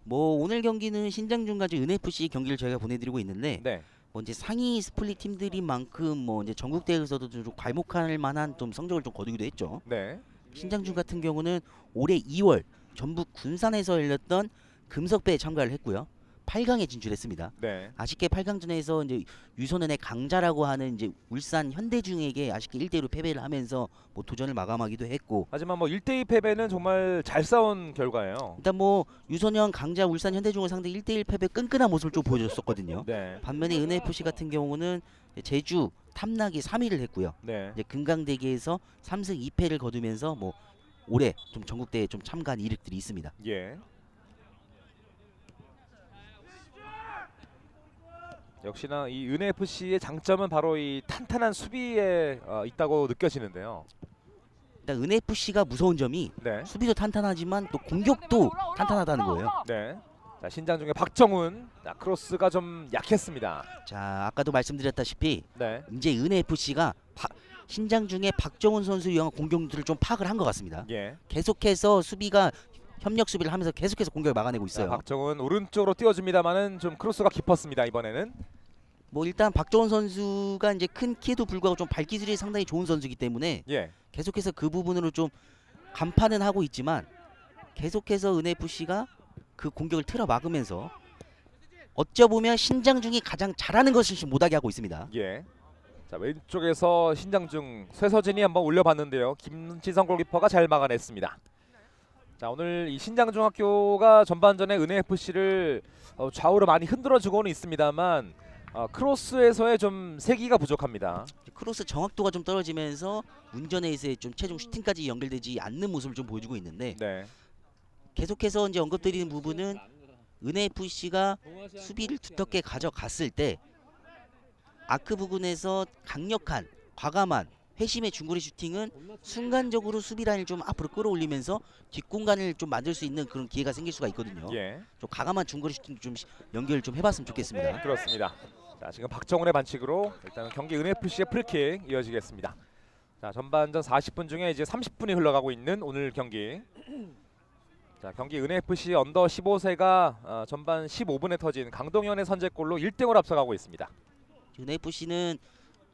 뭐 오늘 경기는 신장중까지 은FC 경기를 저희가 보내드리고 있는데 네. 뭐 이제 상위 스플릿 팀들인 만큼 뭐 이제 전국 대회에서도 좀 괄목할 만한 좀 성적을 좀 거두기도 했죠. 네. 신장중 같은 경우는 올해 2월 전북 군산에서 열렸던 금석배에 참가를 했고요. 8강에 진출했습니다. 네. 아쉽게 8강전에서 이제 유소년의 강자라고 하는 이제 울산 현대중에게 아쉽게 1대1로 패배를 하면서 뭐 도전을 마감하기도 했고, 하지만 뭐 1대2 패배는 정말 잘 싸운 결과예요. 일단 뭐 유소년 강자 울산 현대중을 상대 1대1 패배 끈끈한 모습을 좀 보여줬었거든요. 네. 반면에 은FC 같은 경우는 제주 탐락이 3위를 했고요. 네. 이제 금강대기에서 3승 2패를 거두면서 뭐 올해 좀 전국대회에 좀 참가한 이력들이 있습니다. 예. 역시나 이 은FC의 장점은 바로 이 탄탄한 수비에 있다고 느껴지는데요. 일단 은FC가 무서운 점이 네. 수비도 탄탄하지만 또 공격도 탄탄하다는 거예요. 네. 자, 신장 중에 박정훈. 자, 크로스가 좀 약했습니다. 자, 아까도 말씀드렸다시피 네. 이제 은FC가 신장 중에 박정훈 선수를 위한 공격들을 좀 파악을 한 것 같습니다. 예. 계속해서 수비가 협력 수비를 하면서 계속해서 공격을 막아내고 자, 있어요. 박정훈 오른쪽으로 띄워줍니다만은 좀 크로스가 깊었습니다 이번에는. 뭐 일단 박정훈 선수가 이제 큰 키에도 불구하고 좀 발기술이 상당히 좋은 선수이기 때문에 예. 계속해서 그 부분으로 좀 간파는 하고 있지만 계속해서 은FC가 그 공격을 틀어 막으면서 어쩌보면 신장중이 가장 잘하는 것을 지금 못하게 하고 있습니다. 예. 자, 왼쪽에서 신장중 쇠서진이 한번 올려봤는데요. 김지성 골키퍼가 잘 막아냈습니다. 자, 오늘 이 신장중학교가 전반전에 은FC를 좌우로 많이 흔들어주고는 있습니다만 크로스에서의 좀 세기가 부족합니다. 크로스 정확도가 좀 떨어지면서 운전에서의 좀 최종 슈팅까지 연결되지 않는 모습을 좀 보여주고 있는데, 네. 계속해서 이제 언급드리는 부분은 은FC가 수비를 두텁게 가져갔을 때 아크 부근에서 강력한 과감한 회심의 중거리 슈팅은 순간적으로 수비 라인을 좀 앞으로 끌어올리면서 뒷공간을 좀 만들 수 있는 그런 기회가 생길 수가 있거든요. 예. 좀 과감한 중거리 슈팅 좀 연결을 좀 해봤으면 좋겠습니다. 그렇습니다. 자, 지금 박정훈의 반칙으로 일단 경기 은FC의 프리킥 이어지겠습니다. 자, 전반전 40분 중에 이제 30분이 흘러가고 있는 오늘 경기. 자, 경기 은FC 언더 15세가 전반 15분에 터진 강동현의 선제골로 1대0으로 앞서가고 있습니다. 은FC는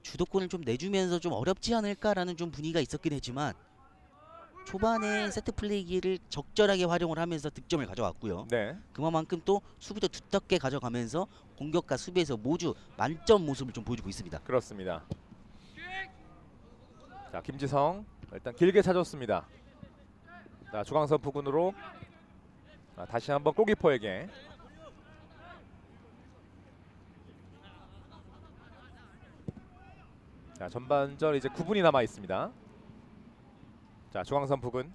주도권을 좀 내주면서 좀 어렵지 않을까라는 좀 분위기가 있었긴 했지만 초반에 세트 플레이 기회를 적절하게 활용을 하면서 득점을 가져왔고요. 네. 그만큼 또 수비도 두텁게 가져가면서 공격과 수비에서 모두 만점 모습을 좀 보여주고 있습니다. 그렇습니다. 자, 김지성 일단 길게 차줬습니다. 자, 중앙선 부근으로 다시 한번 골키퍼에게. 자, 전반전 이제 9분이 남아 있습니다. 자, 중앙선 부근.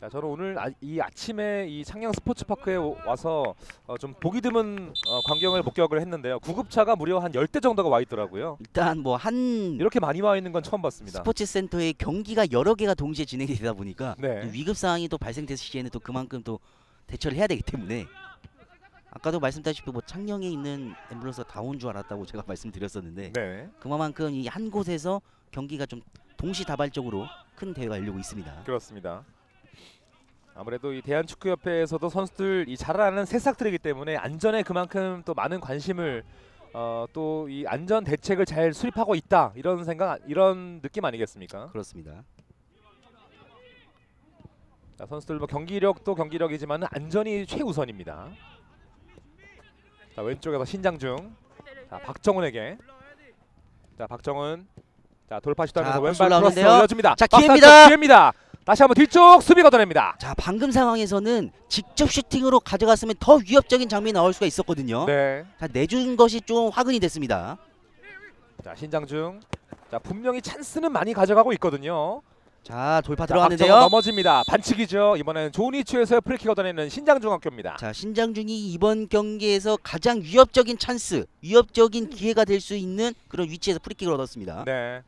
자, 저는 오늘 이 아침에 이 창녕 스포츠파크에 와서 좀 보기 드문 광경을 목격을 했는데요. 구급차가 무려 한 10대 정도가 와 있더라고요. 일단 뭐 한 이렇게 많이 와 있는 건 처음 봤습니다. 스포츠 센터에 경기가 여러 개가 동시에 진행이 되다 보니까 네. 위급 상황이 또 발생됐을 시에는 또 그만큼 또 대처를 해야 되기 때문에 아까도 말씀드렸다시피 뭐 창녕에 있는 앰뷸런스가 다 온 줄 알았다고 제가 말씀드렸었는데 네. 그만큼 이 한 곳에서 경기가 좀 동시다발적으로 큰 대회가 열리고 있습니다. 그렇습니다. 아무래도 이 대한축구협회에서도 선수들 이 잘 아는 새싹들이기 때문에 안전에 그만큼 또 많은 관심을 또 이 안전 대책을 잘 수립하고 있다 이런 생각 이런 느낌 아니겠습니까? 그렇습니다. 자, 선수들 뭐 경기력도 경기력이지만 안전이 최우선입니다. 자, 왼쪽에서 신장중. 자, 박정훈에게. 자, 박정훈. 자, 돌파 시도하면서 자, 왼발 크로스 크로스 올라오는데요. 올려줍니다. 자, 박스 기회입니다. 안쪽 기회입니다. 다시 한번 뒤쪽 수비 걷어냅니다. 자, 방금 상황에서는 직접 슈팅으로 가져갔으면 더 위협적인 장면이 나올 수가 있었거든요. 네. 자, 내준 것이 좀 화근이 됐습니다. 자, 신장중. 자, 분명히 찬스는 많이 가져가고 있거든요. 자, 돌파 자, 들어가는데요. 박정훈 넘어집니다. 반칙이죠. 이번에는 좋은 위치에서의 프리킥 얻어내는 신장중학교입니다. 자, 신장중이 이번 경기에서 가장 위협적인 찬스, 위협적인 기회가 될 수 있는 그런 위치에서 프리킥을 얻었습니다. 네.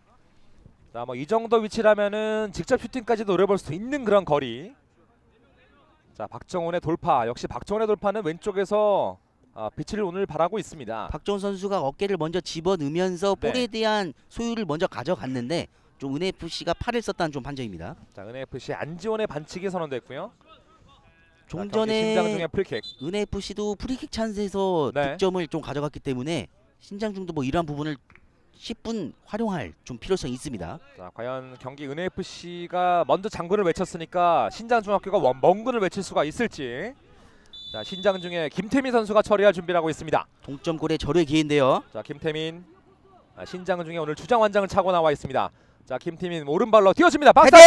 자, 뭐 이 정도 위치라면은 직접 슈팅까지 노려볼 수 있는 그런 거리. 자, 박정훈의 돌파. 역시 박정훈의 돌파는 왼쪽에서 빛을 오늘 발하고 있습니다. 박정훈 선수가 어깨를 먼저 집어넣으면서 네. 볼에 대한 소유를 먼저 가져갔는데 좀 은FC가 팔을 썼다는 좀 판정입니다. 자, 은FC 안지원의 반칙이 선언됐고요. 좀 자, 경기 신장 전에 중에 프리킥. 은FC도 프리킥 찬스에서 네. 득점을 좀 가져갔기 때문에 신장중도 뭐 이러한 부분을 10분 활용할 좀 필요성이 있습니다. 자, 과연 경기 은FC가 먼저 장군을 외쳤으니까 신장중학교가 멍군을 외칠 수가 있을지. 자, 신장중에 김태민 선수가 처리할 준비를 하고 있습니다. 동점골의 절호의 기회인데요. 자, 김태민 신장중에 오늘 주장 완장을 차고 나와 있습니다. 자, 김태민 오른발로 뛰어집니다. 박스 골!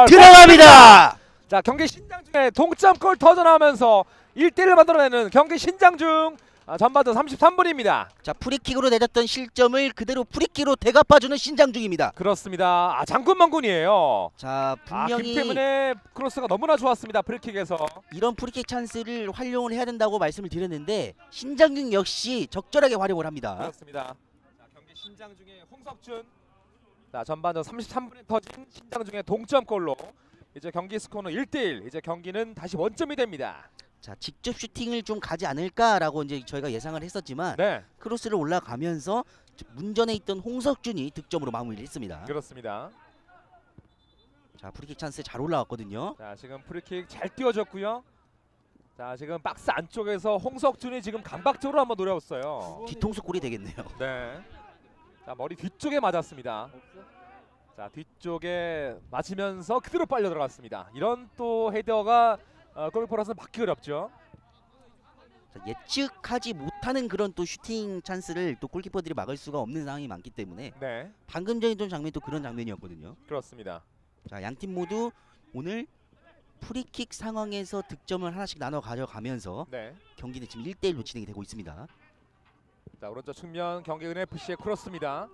들어갑니다. 자, 경기 신장중에 동점골 터져나오면서 1대1을 만들어내는 경기 신장중 전반전 33분입니다. 자, 프리킥으로 내줬던 실점을 그대로 프리킥으로 되갚아주는 신장중입니다. 그렇습니다. 장군 멍군이에요. 자, 분명히 김태민의 크로스가 너무나 좋았습니다. 프리킥에서. 이런 프리킥 찬스를 활용을 해야 된다고 말씀을 드렸는데 신장중 역시 적절하게 활용을 합니다. 그렇습니다. 자, 경기 신장중의 홍석준. 자, 전반전 33분에 터진 신장중의 동점골로 이제 경기 스코어는 1대1. 이제 경기는 다시 원점이 됩니다. 자, 직접 슈팅을 좀 가지 않을까라고 이제 저희가 예상을 했었지만 네, 크로스를 올라가면서 문전에 있던 홍석준이 득점으로 마무리를 했습니다. 그렇습니다. 자, 프리킥 찬스 잘 올라왔거든요. 자, 지금 프리킥 잘 띄워줬고요. 자, 지금 박스 안쪽에서 홍석준이 지금 감각적으로 한번 노려봤어요. 뒤통수 골이 되겠네요. 네. 자, 머리 뒤쪽에 맞았습니다. 자, 뒤쪽에 맞으면서 그대로 빨려 들어갔습니다. 이런 또 헤더가 골키퍼라서 막기 어렵죠. 자, 예측하지 못하는 그런 또 슈팅 찬스를 또 골키퍼들이 막을 수가 없는 상황이 많기 때문에 네, 방금 전에 좀 장면이 또 그런 장면이었거든요. 그렇습니다. 자, 양팀 모두 오늘 프리킥 상황에서 득점을 하나씩 나눠 가져가면서 네. 경기는 지금 1대1로 진행이 되고 있습니다. 자, 오른쪽 측면 경기 은FC의 크로스입니다.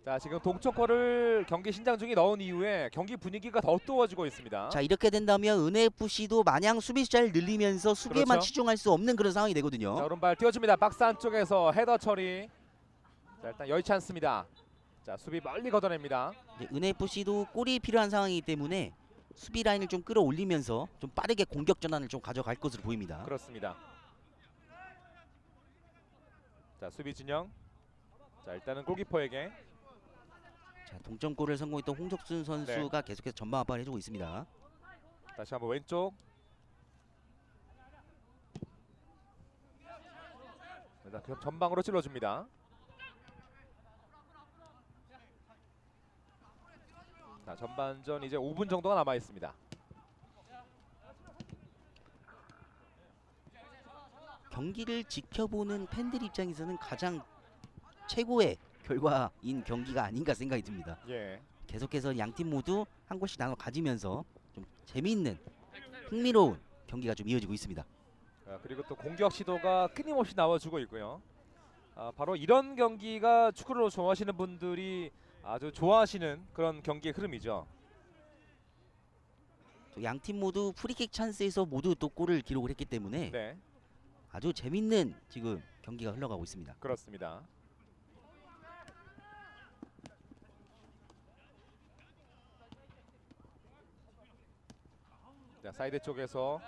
자, 지금 동점골을 경기 신장중이 넣은 이후에 경기 분위기가 더 뜨거워지고 있습니다. 자, 이렇게 된다면 은FC도 마냥 수비 숫자를 늘리면서 수비에만 그렇죠. 치중할 수 없는 그런 상황이 되거든요. 자, 오른발 띄워줍니다. 박스 안쪽에서 헤더 처리. 자, 일단 여의치 않습니다. 자, 수비 멀리 걷어냅니다. 은FC도 골이 필요한 상황이기 때문에 수비 라인을 좀 끌어올리면서 좀 빠르게 공격 전환을 좀 가져갈 것으로 보입니다. 그렇습니다. 자, 수비 진영. 자, 일단은 골키퍼에게. 자, 동점골을 성공했던 홍석준 선수가 계속해서 전방 압박을 해주고 있습니다. 다시 한번 왼쪽. 일단 전방으로 찔러줍니다. 자, 전반전 이제 5분 정도가 남아 있습니다. 경기를 지켜보는 팬들 입장에서는 가장 최고의 결과인 경기가 아닌가 생각이 듭니다. 예. 계속해서 양팀 모두 한 골씩 나눠 가지면서 좀 재미있는 흥미로운 경기가 좀 이어지고 있습니다. 그리고 또 공격 시도가 끊임없이 나와주고 있고요. 바로 이런 경기가 축구를 좋아하시는 분들이 아주 좋아하시는 그런 경기의 흐름이죠. 양팀 모두 프리킥 찬스에서 모두 또 골을 기록을 했기 때문에 네, 아주 재밌는 지금 경기가 흘러가고 있습니다. 그렇습니다. 자, 사이드 쪽에서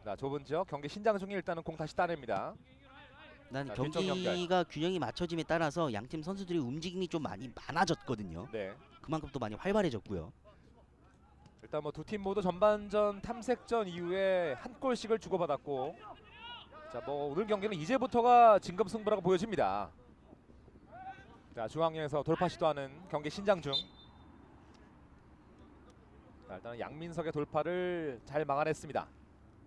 자, 좁은 지역 경기 신장 중에 일단은 공 다시 따냅니다. 난 자, 뒷쪽 경기가 균형이 맞춰짐에 따라서 양팀 선수들의 움직임이 좀 많이 많아졌거든요. 네. 그만큼 또 많이 활발해졌고요. 일단 뭐 두 팀 모두 전반전 탐색전 이후에 한 골씩을 주고받았고, 자, 뭐 오늘 경기는 이제부터가 진검승부라고 보여집니다. 자, 중앙에서 돌파 시도하는 경기 신장 중. 자, 일단은 양민석의 돌파를 잘 막아냈습니다.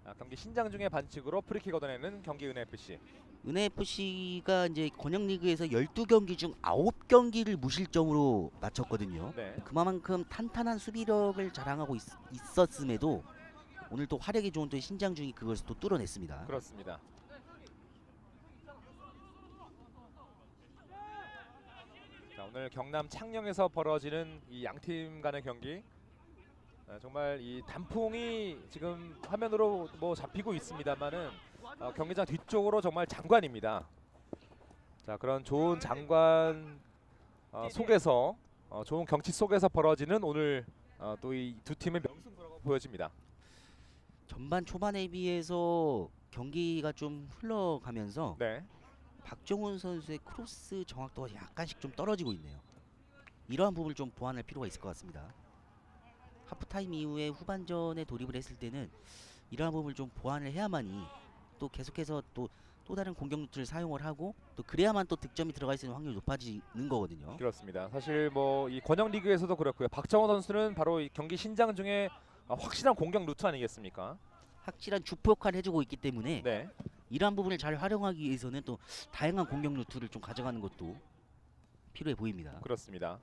자, 경기 신장 중의 반칙으로 프리킥 얻어내는 경기 은FC. 은FC가 이제 권영리그에서 12경기 중 9경기를 무실점으로 마쳤거든요. 네. 그만큼 탄탄한 수비력을 자랑하고 있었음에도 오늘 또 화력이 좋은 또 신장중이 그것을 또 뚫어냈습니다. 그렇습니다. 자, 오늘 경남 창녕에서 벌어지는 이 양팀 간의 경기, 정말 이 단풍이 지금 화면으로 뭐 잡히고 있습니다만은 경기장 뒤쪽으로 정말 장관입니다. 자, 그런 좋은 장관 속에서 좋은 경치 속에서 벌어지는 오늘 또 이 두 팀의 명승부라고 보여집니다. 전반 초반에 비해서 경기가 좀 흘러가면서 네. 박정훈 선수의 크로스 정확도가 약간씩 좀 떨어지고 있네요. 이러한 부분을 좀 보완할 필요가 있을 것 같습니다. 하프타임 이후에 후반전에 돌입을 했을 때는 이러한 부분을 좀 보완을 해야만이 또 계속해서 또 다른 공격 루트를 사용을 하고 또 그래야만 또 득점이 들어갈 수 있는 확률이 높아지는 거거든요. 그렇습니다. 사실 뭐 이 권영 리그에서도 그렇고요. 박정원 선수는 바로 이 경기 신장 중에 확실한 공격 루트 아니겠습니까? 확실한 주포 역할을 해주고 있기 때문에 네. 이러한 부분을 잘 활용하기 위해서는 또 다양한 공격 루트를 좀 가져가는 것도 필요해 보입니다. 그렇습니다.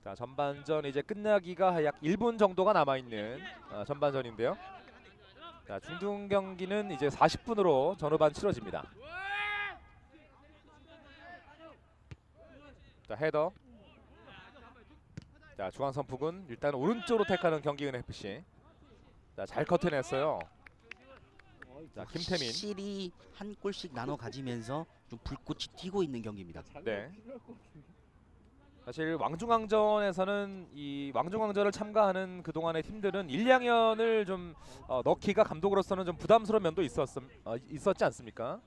자, 전반전 이제 끝나기가 약 1분 정도가 남아 있는 전반전인데요. 자, 중등 경기는 이제 40분으로 전후반 치러집니다. 자, 헤더. 자, 중앙선풍은 일단 오른쪽으로 택하는 경기은 FC. 자, 잘 커트냈어요. 자, 김태민. 확실히 한 골씩 나눠 가지면서 좀 불꽃이 튀고 있는 경기입니다. 네. 사실 왕중왕전에서는 이 왕중왕전을 참가하는 그동안의 팀들은 1, 2학년을 좀 넣기가 감독으로서는 좀 부담스러운 면도 있었지 않습니까?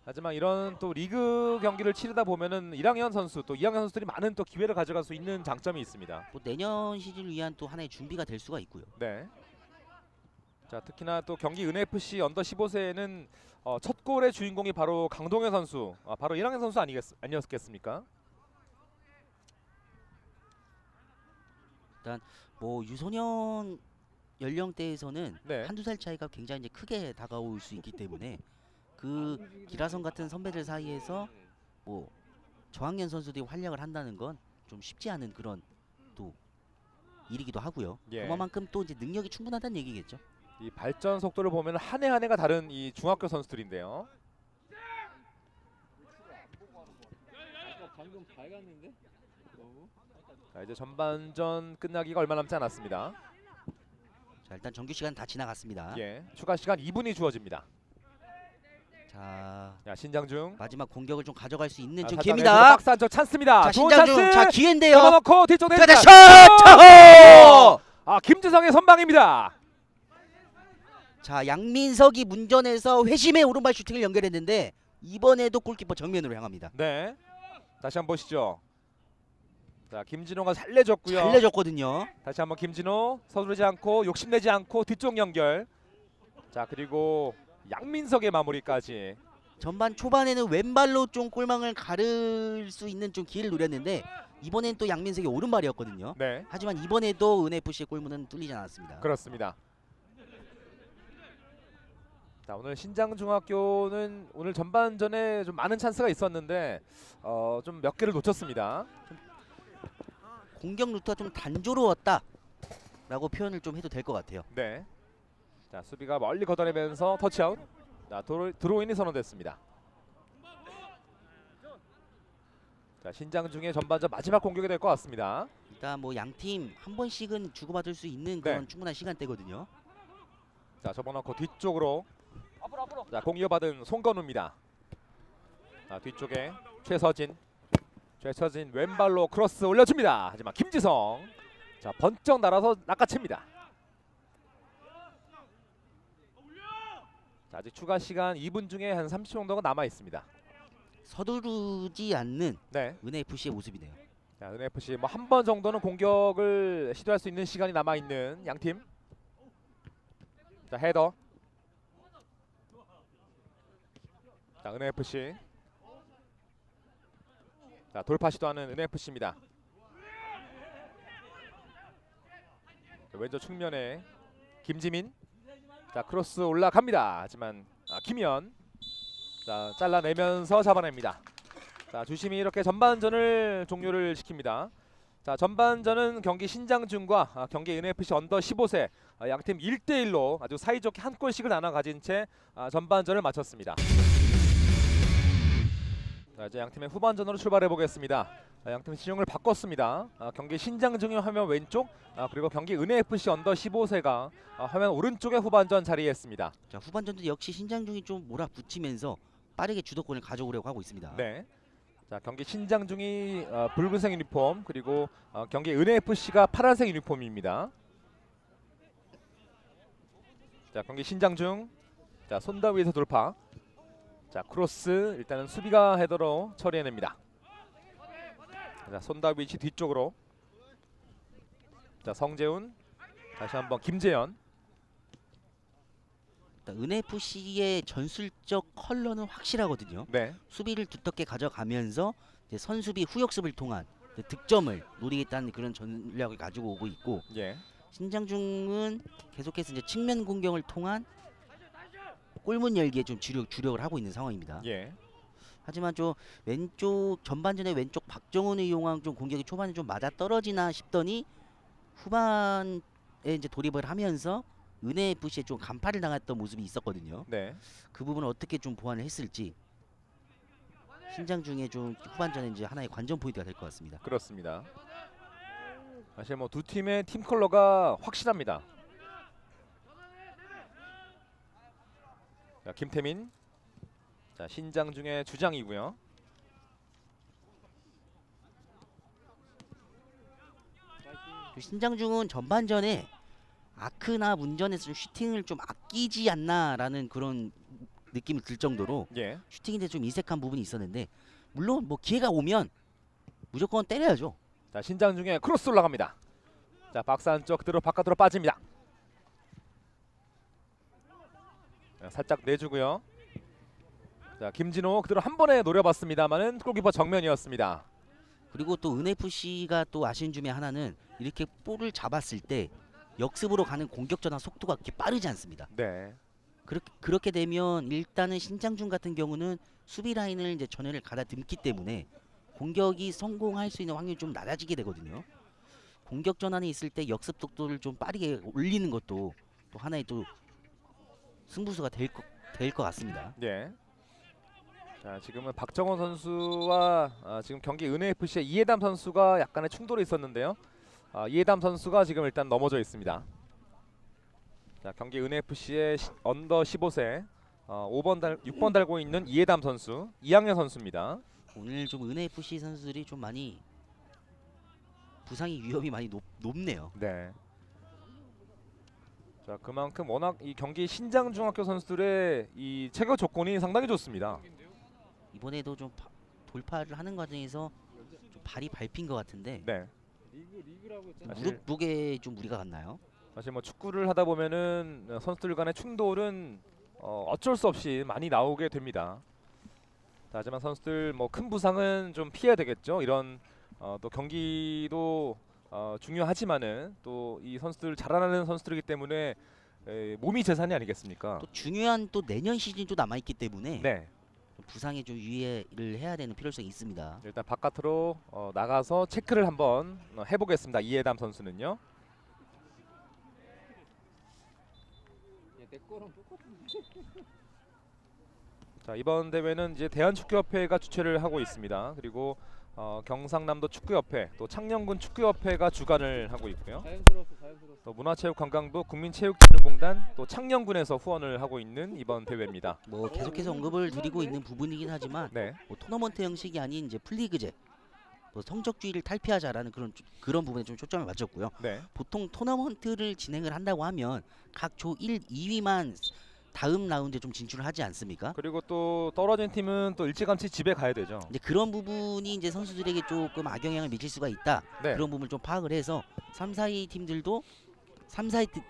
하지만 이런 또 리그 경기를 치르다 보면은 1학년 선수 또 2학년 선수들이 많은 또 기회를 가져갈 수 있는 장점이 있습니다. 뭐 내년 시즌을 위한 또 하나의 준비가 될 수가 있고요. 네. 자, 특히나 또 경기 은FC 언더 15세에는 첫 골의 주인공이 바로 강동현 선수, 바로 1학년 선수 아니었겠습니까? 일단 뭐 유소년 연령대에서는 네. 한두 살 차이가 굉장히 이제 크게 다가올 수 있기 때문에 그 기라성 같은 선배들 사이에서 뭐 저학년 선수들이 활약을 한다는 건 좀 쉽지 않은 그런 또 일이기도 하고요. 예. 그만큼 또 이제 능력이 충분하다는 얘기겠죠. 이 발전 속도를 보면 한 해 한 해가 다른 이 중학교 선수들인데요. 아까 방금 밝았는데? 너무? 자, 이제 전반전 끝나기가 얼마 남지 않았습니다. 자, 일단 정규 시간 다 지나갔습니다. 예, 추가 시간 2분이 주어집니다. 자, 자, 신장중. 마지막 공격을 좀 가져갈 수 있는 좀 살짝 기회입니다. 내주고 박스 안쪽 찬스입니다. 자, 좋은 신장중. 찬스. 자, 기회인데요. 잡아놓고 뒤쪽 자, 내줍니다. 샷! 김지성의 선방입니다. 자, 양민석이 문전에서 회심의 오른발 슈팅을 연결했는데 이번에도 골키퍼 정면으로 향합니다. 네. 다시 한번 보시죠. 자, 김진호가 잘 내줬고요. 잘 내줬거든요. 다시 한번 김진호 서두르지 않고 욕심내지 않고 뒤쪽 연결. 자, 그리고 양민석의 마무리까지. 전반 초반에는 왼발로 좀 골망을 가를 수 있는 좀 기회를 노렸는데 이번엔 또 양민석이 오른발이었거든요. 네, 하지만 이번에도 은FC의 골문은 뚫리지 않았습니다. 그렇습니다. 자, 오늘 신장중학교는 오늘 전반전에 좀 많은 찬스가 있었는데 좀 몇 개를 놓쳤습니다. 공격 루트가 좀 단조로웠다 라고 표현을 좀 해도 될 것 같아요. 네. 자, 수비가 멀리 걷어내면서 터치아웃. 자, 드로인이 선언됐습니다. 자, 신장중의 전반전 마지막 공격이 될 것 같습니다. 일단 뭐 양팀 한 번씩은 주고받을 수 있는 그런 충분한 시간대거든요. 자, 접어넣고 뒤쪽으로. 자, 공 이어받은 송건우입니다. 자, 뒤쪽에 최서진 왼발로 크로스 올려줍니다. 하지만 김지성, 자, 번쩍 날아서 낚아챕니다. 자, 아직 추가 시간 2분 중에 한 30초 정도가 남아 있습니다. 서두르지 않는 네. 은FC의 모습이네요. 자, 은FC 뭐 한 번 정도는 공격을 시도할 수 있는 시간이 남아 있는 양 팀. 자, 헤더. 자, 은FC. 자, 돌파 시도하는 은FC입니다. 왼쪽 측면에 김지민. 자, 크로스 올라갑니다. 하지만 김현. 자, 잘라내면서 잡아냅니다. 자, 주심이 이렇게 전반전을 종료를 시킵니다. 자, 전반전은 경기 신장중과 경기 은FC 언더 15세 양팀 1대1로 아주 사이좋게 한 골씩을 나눠 가진 채 전반전을 마쳤습니다. 자, 이제 양팀의 후반전으로 출발해 보겠습니다. 양팀 진영을 바꿨습니다. 경기 신장중의 화면 왼쪽, 그리고 경기 은FC 언더 15세가 화면 오른쪽에 후반전 자리했습니다. 자, 후반전도 역시 신장중이 좀 몰아붙이면서 빠르게 주도권을 가져오려고 하고 있습니다. 네. 자, 경기 신장 중이 붉은색 유니폼, 그리고 경기 은혜FC가 파란색 유니폼입니다. 자, 경기 신장 중. 자, 손다위에서 돌파. 자, 크로스 일단은 수비가 헤더로 처리해냅니다. 자, 손다위 위치 뒤쪽으로. 자, 성재훈. 다시 한번 김재현. 은혜FC의 전술적 컬러는 확실하거든요. 네. 수비를 두텁게 가져가면서 이제 선수비 후역습을 통한 득점을 노리겠다는 그런 전략을 가지고 오고 있고, 예. 신장중은 계속해서 이제 측면 공격을 통한 골문 열기에 좀 주력을 하고 있는 상황입니다. 예. 하지만 좀 왼쪽 전반전에 왼쪽 박정훈을 이용한 좀 공격이 초반에 좀 맞아 떨어지나 싶더니 후반에 이제 돌입을 하면서 은혜FC에 좀 간파를 당했던 모습이 있었거든요. 네. 그 부분을 어떻게 좀 보완을 했을지 신장중에 좀 후반전에 이제 하나의 관전 포인트가 될 것 같습니다. 그렇습니다. 사실 뭐 두 팀의 팀 컬러가 확실합니다. 자, 김태민. 자, 신장중의 주장이고요. 신장중은 전반전에 아크나 문전에서 좀 슈팅을 좀 아끼지 않나라는 그런 느낌이 들 정도로 예. 슈팅인데 좀 인색한 부분이 있었는데, 물론 뭐 기회가 오면 무조건 때려야죠. 자, 신장중의 크로스 올라갑니다. 자, 박스 안쪽 바깥으로 빠집니다. 자, 살짝 내주고요. 자, 김진호 그대로 한 번에 노려봤습니다만은 골키퍼 정면이었습니다. 그리고 또 은혜FC가 또 아쉬운 점이 하나는 이렇게 볼을 잡았을 때 역습으로 가는 공격 전환 속도가 그렇게 빠르지 않습니다. 네. 그렇게 되면 일단은 신장중 같은 경우는 수비 라인을 이제 전열을 가다듬기 때문에 공격이 성공할 수 있는 확률이 좀 낮아지게 되거든요. 공격 전환이 있을 때 역습 속도를 좀 빠르게 올리는 것도 또 하나의 또 승부수가 될 것 같습니다. 예. 자, 지금은 박정원 선수와 지금 경기 은혜FC의 이해담 선수가 약간의 충돌이 있었는데요. 이해담 선수가 지금 일단 넘어져 있습니다. 자, 경기 은혜FC의 언더 15세 6번 달고 있는 이해담 선수, 2학년 선수입니다. 오늘 좀 은혜FC 선수들이 좀 많이 부상의 위험이 많이 높네요. 네. 자, 그만큼 워낙 이 경기 신장중학교 선수들의 이 체격 조건이 상당히 좋습니다. 이번에도 좀 돌파를 하는 과정에서 좀 발이 밟힌 것 같은데 네. 리그라고 했잖아. 사실- 무릎 무게에 좀 무리가 갔나요? 사실 뭐 축구를 하다 보면은 선수들 간의 충돌은 어쩔 수 없이 많이 나오게 됩니다. 자, 하지만 선수들 뭐 큰 부상은 좀 피해야 되겠죠. 이런 또 경기도 중요하지만은 또 이 선수들 자라나는 선수들이기 때문에 몸이 재산이 아니겠습니까? 또 중요한 또 내년 시즌도 남아 있기 때문에 네. 부상에 좀 유의를 해야 되는 필요성이 있습니다. 일단 바깥으로 나가서 체크를 한번 해보겠습니다. 이해담 선수는요. 야, 내 거랑 똑같은데. 자, 이번 대회는 이제 대한축구협회가 주최를 하고 있습니다. 그리고 경상남도 축구협회, 또 창녕군 축구협회가 주관을 하고 있고요. 자연스러웠어. 또 문화체육관광부, 국민체육진흥공단, 또 창녕군에서 후원을 하고 있는 이번 대회입니다. 뭐 계속해서 언급을 드리고 있는 부분이긴 하지만 네, 뭐 토너먼트 형식이 아닌 이제 플리그제, 뭐 성적주의를 탈피하자라는 그런 부분에 좀 초점을 맞췄고요. 네, 보통 토너먼트를 진행을 한다고 하면 각 조 1, 2위만 다음 라운드에 좀 진출을 하지 않습니까? 그리고 또 떨어진 팀은 또 일찌감치 집에 가야 되죠. 이제 그런 부분이 이제 선수들에게 조금 악영향을 미칠 수가 있다. 네, 그런 부분을 좀 파악을 해서 3, 4위 팀들도 3, 4위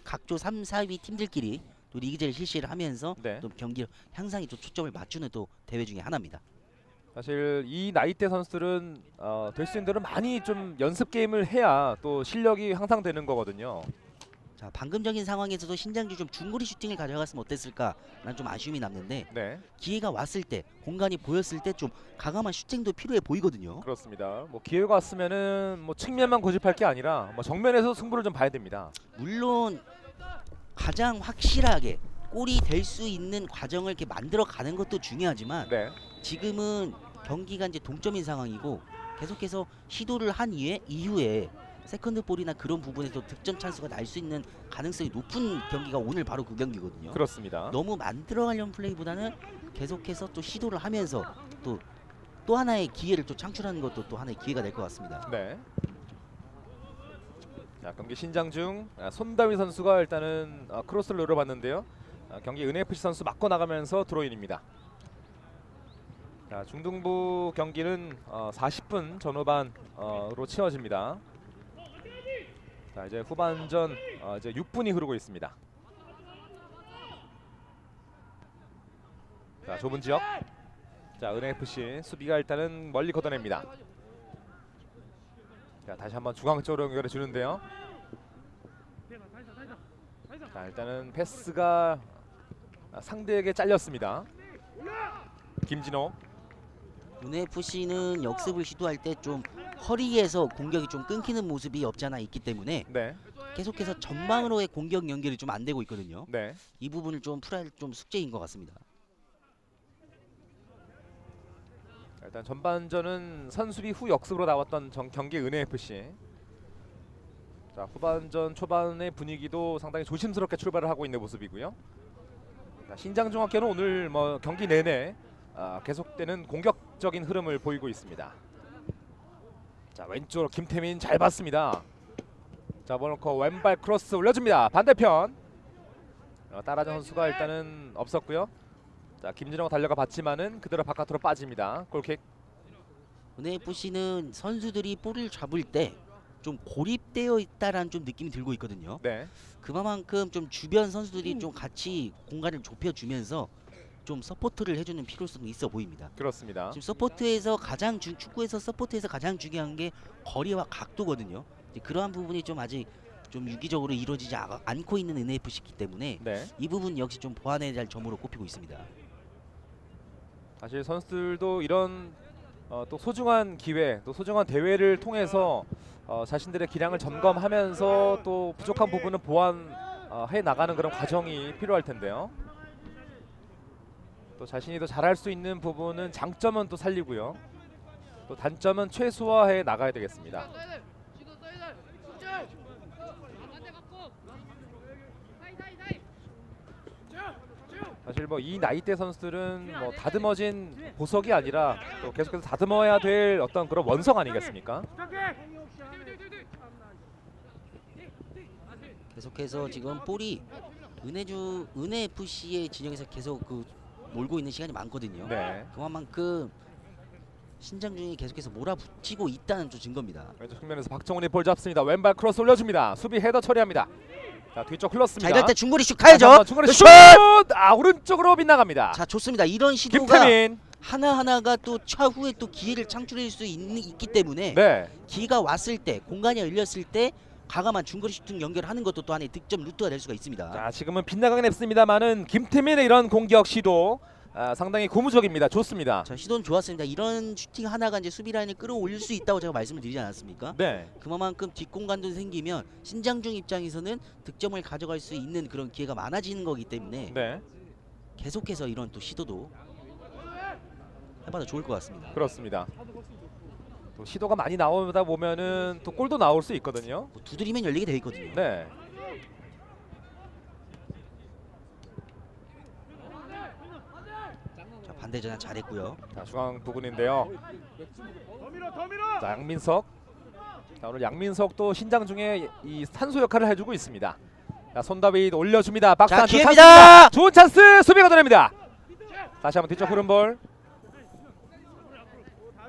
각조 3, 4위 팀들끼리 또 리그제를 실시를 하면서 네. 또 경기 향상에 좀 초점을 맞추는 또 대회 중에 하나입니다. 사실 이 나이대 선수들은 될 수 있는 대로 많이 좀 연습 게임을 해야 또 실력이 향상되는 거거든요. 자, 방금적인 상황에서도 신장주 좀 중거리 슈팅을 가져갔으면 어땠을까라는 좀 아쉬움이 남는데, 네, 기회가 왔을 때 공간이 보였을 때 좀 과감한 슈팅도 필요해 보이거든요. 그렇습니다. 뭐 기회가 왔으면은 뭐 측면만 고집할 게 아니라 뭐 정면에서 승부를 좀 봐야 됩니다. 물론 가장 확실하게 골이 될 수 있는 과정을 이렇게 만들어 가는 것도 중요하지만 네, 지금은 경기가 이제 동점인 상황이고 계속해서 시도를 한 이후에 세컨드 볼이나 그런 부분에서 득점 찬스가 날 수 있는 가능성이 높은 경기가 오늘 바로 그 경기거든요. 그렇습니다. 너무 만들어가려는 플레이보다는 계속해서 또 시도를 하면서 또 또 하나의 기회를 또 창출하는 것도 또 하나의 기회가 될 것 같습니다. 네. 자, 경기 신장 중 손다위 선수가 일단은 크로스를 노려봤는데요. 경기 은혜FC 선수 맞고 나가면서 드로인입니다. 자, 중등부 경기는 40분 전후반으로 치러집니다. 자, 이제 후반전 이제 6분이 흐르고 있습니다. 자, 좁은 지역. 자, 은혜FC 수비가 일단은 멀리 걷어냅니다. 자, 다시 한번 중앙 쪽으로 연결해 주는데요. 자, 일단은 패스가 상대에게 잘렸습니다. 김진호. 은혜FC는 역습을 시도할 때 좀 허리에서 공격이 좀 끊기는 모습이 없지 않아 있기 때문에 네, 계속해서 전방으로의 공격 연결이 좀 안 되고 있거든요. 네. 이 부분을 좀 풀어야 할 좀 숙제인 것 같습니다. 일단 전반전은 선수비 후 역습으로 나왔던 경기 은혜FC. 자, 후반전 초반의 분위기도 상당히 조심스럽게 출발을 하고 있는 모습이고요. 자, 신장중학교는 오늘 뭐 경기 내내 계속되는 공격적인 흐름을 보이고 있습니다. 자, 왼쪽으로 김태민 잘 봤습니다. 자, 볼놓고 왼발 크로스 올려줍니다. 반대편 따라전 선수가 일단은 없었고요. 자, 김진호가 달려가 봤지만은 그대로 바깥으로 빠집니다. 골킥. 은혜FC는 선수들이 볼을 잡을 때 좀 고립되어 있다라는 좀 느낌이 들고 있거든요. 네, 그만큼 좀 주변 선수들이 좀 같이 공간을 좁혀주면서 좀 서포트를 해주는 필요성이 있어 보입니다. 그렇습니다. 지금 서포트에서 축구에서 서포트에서 가장 중요한 게 거리와 각도거든요. 그러한 부분이 좀 아직 좀 유기적으로 이루어지지 않고 있는 은혜FC이기 때문에 네. 이 부분 역시 좀 보완해야 할 점으로 꼽히고 있습니다. 사실 선수들도 이런 또 소중한 기회, 또 소중한 대회를 통해서 자신들의 기량을 점검하면서 또 부족한 부분은 보완해 나가는 그런 과정이 필요할 텐데요. 또 자신이 더 잘할 수 있는 부분은 장점은 또 살리고요. 또 단점은 최소화해 나가야 되겠습니다. 사실 뭐 이 나이대 선수들은 뭐 다듬어진 보석이 아니라 또 계속해서 다듬어야 될 어떤 그런 원성 아니겠습니까? 계속해서 지금 볼이 은혜FC의 진영에서 계속 몰고 있는 시간이 많거든요. 네. 그만큼 신장중이 계속해서 몰아붙이고 있다는 좀 증거입니다. 왼쪽 측면에서 박정훈이 볼 잡습니다. 왼발 크로스 올려줍니다. 수비 헤더 처리합니다. 자, 뒤쪽 흘렀습니다. 자, 이럴 때 중거리 슛 가야죠. 중거리 슛! 오른쪽으로 빗나갑니다. 자, 좋습니다. 이런 시도가 김태민. 하나하나가 또 차후에 또 기회를 창출할 수 있기 때문에 네. 기회가 왔을 때, 공간이 열렸을 때 과감한 중거리 슈팅 연결하는 것도 또 하나의 득점 루트가 될 수가 있습니다. 자, 지금은 빗나가긴 했습니다만은 김태민의 이런 공격 시도 상당히 고무적입니다. 좋습니다. 자, 시도는 좋았습니다. 이런 슈팅 하나가 이제 수비 라인을 끌어올릴 수 있다고 제가 말씀을 드리지 않았습니까? 네. 그만큼 뒷공간도 생기면 신장중 입장에서는 득점을 가져갈 수 있는 그런 기회가 많아지는 거기 때문에 네. 계속해서 이런 또 시도도 해봐도 좋을 것 같습니다. 그렇습니다. 또 시도가 많이 나오다 보면은 또 골도 나올 수 있거든요. 뭐 두드리면 열리게 돼 있거든요. 네. 자, 반대 전환 잘했고요. 자, 중앙 부분인데요. 자, 양민석. 자, 오늘 양민석도 신장 중에 이 산소 역할을 해주고 있습니다. 자, 손다윗 올려줍니다. 박스 자, 안쪽 기회입니다. 찬스입니다. 좋은 찬스. 수비 걷어냅니다. 다시 한번 뒤쪽 흐름볼.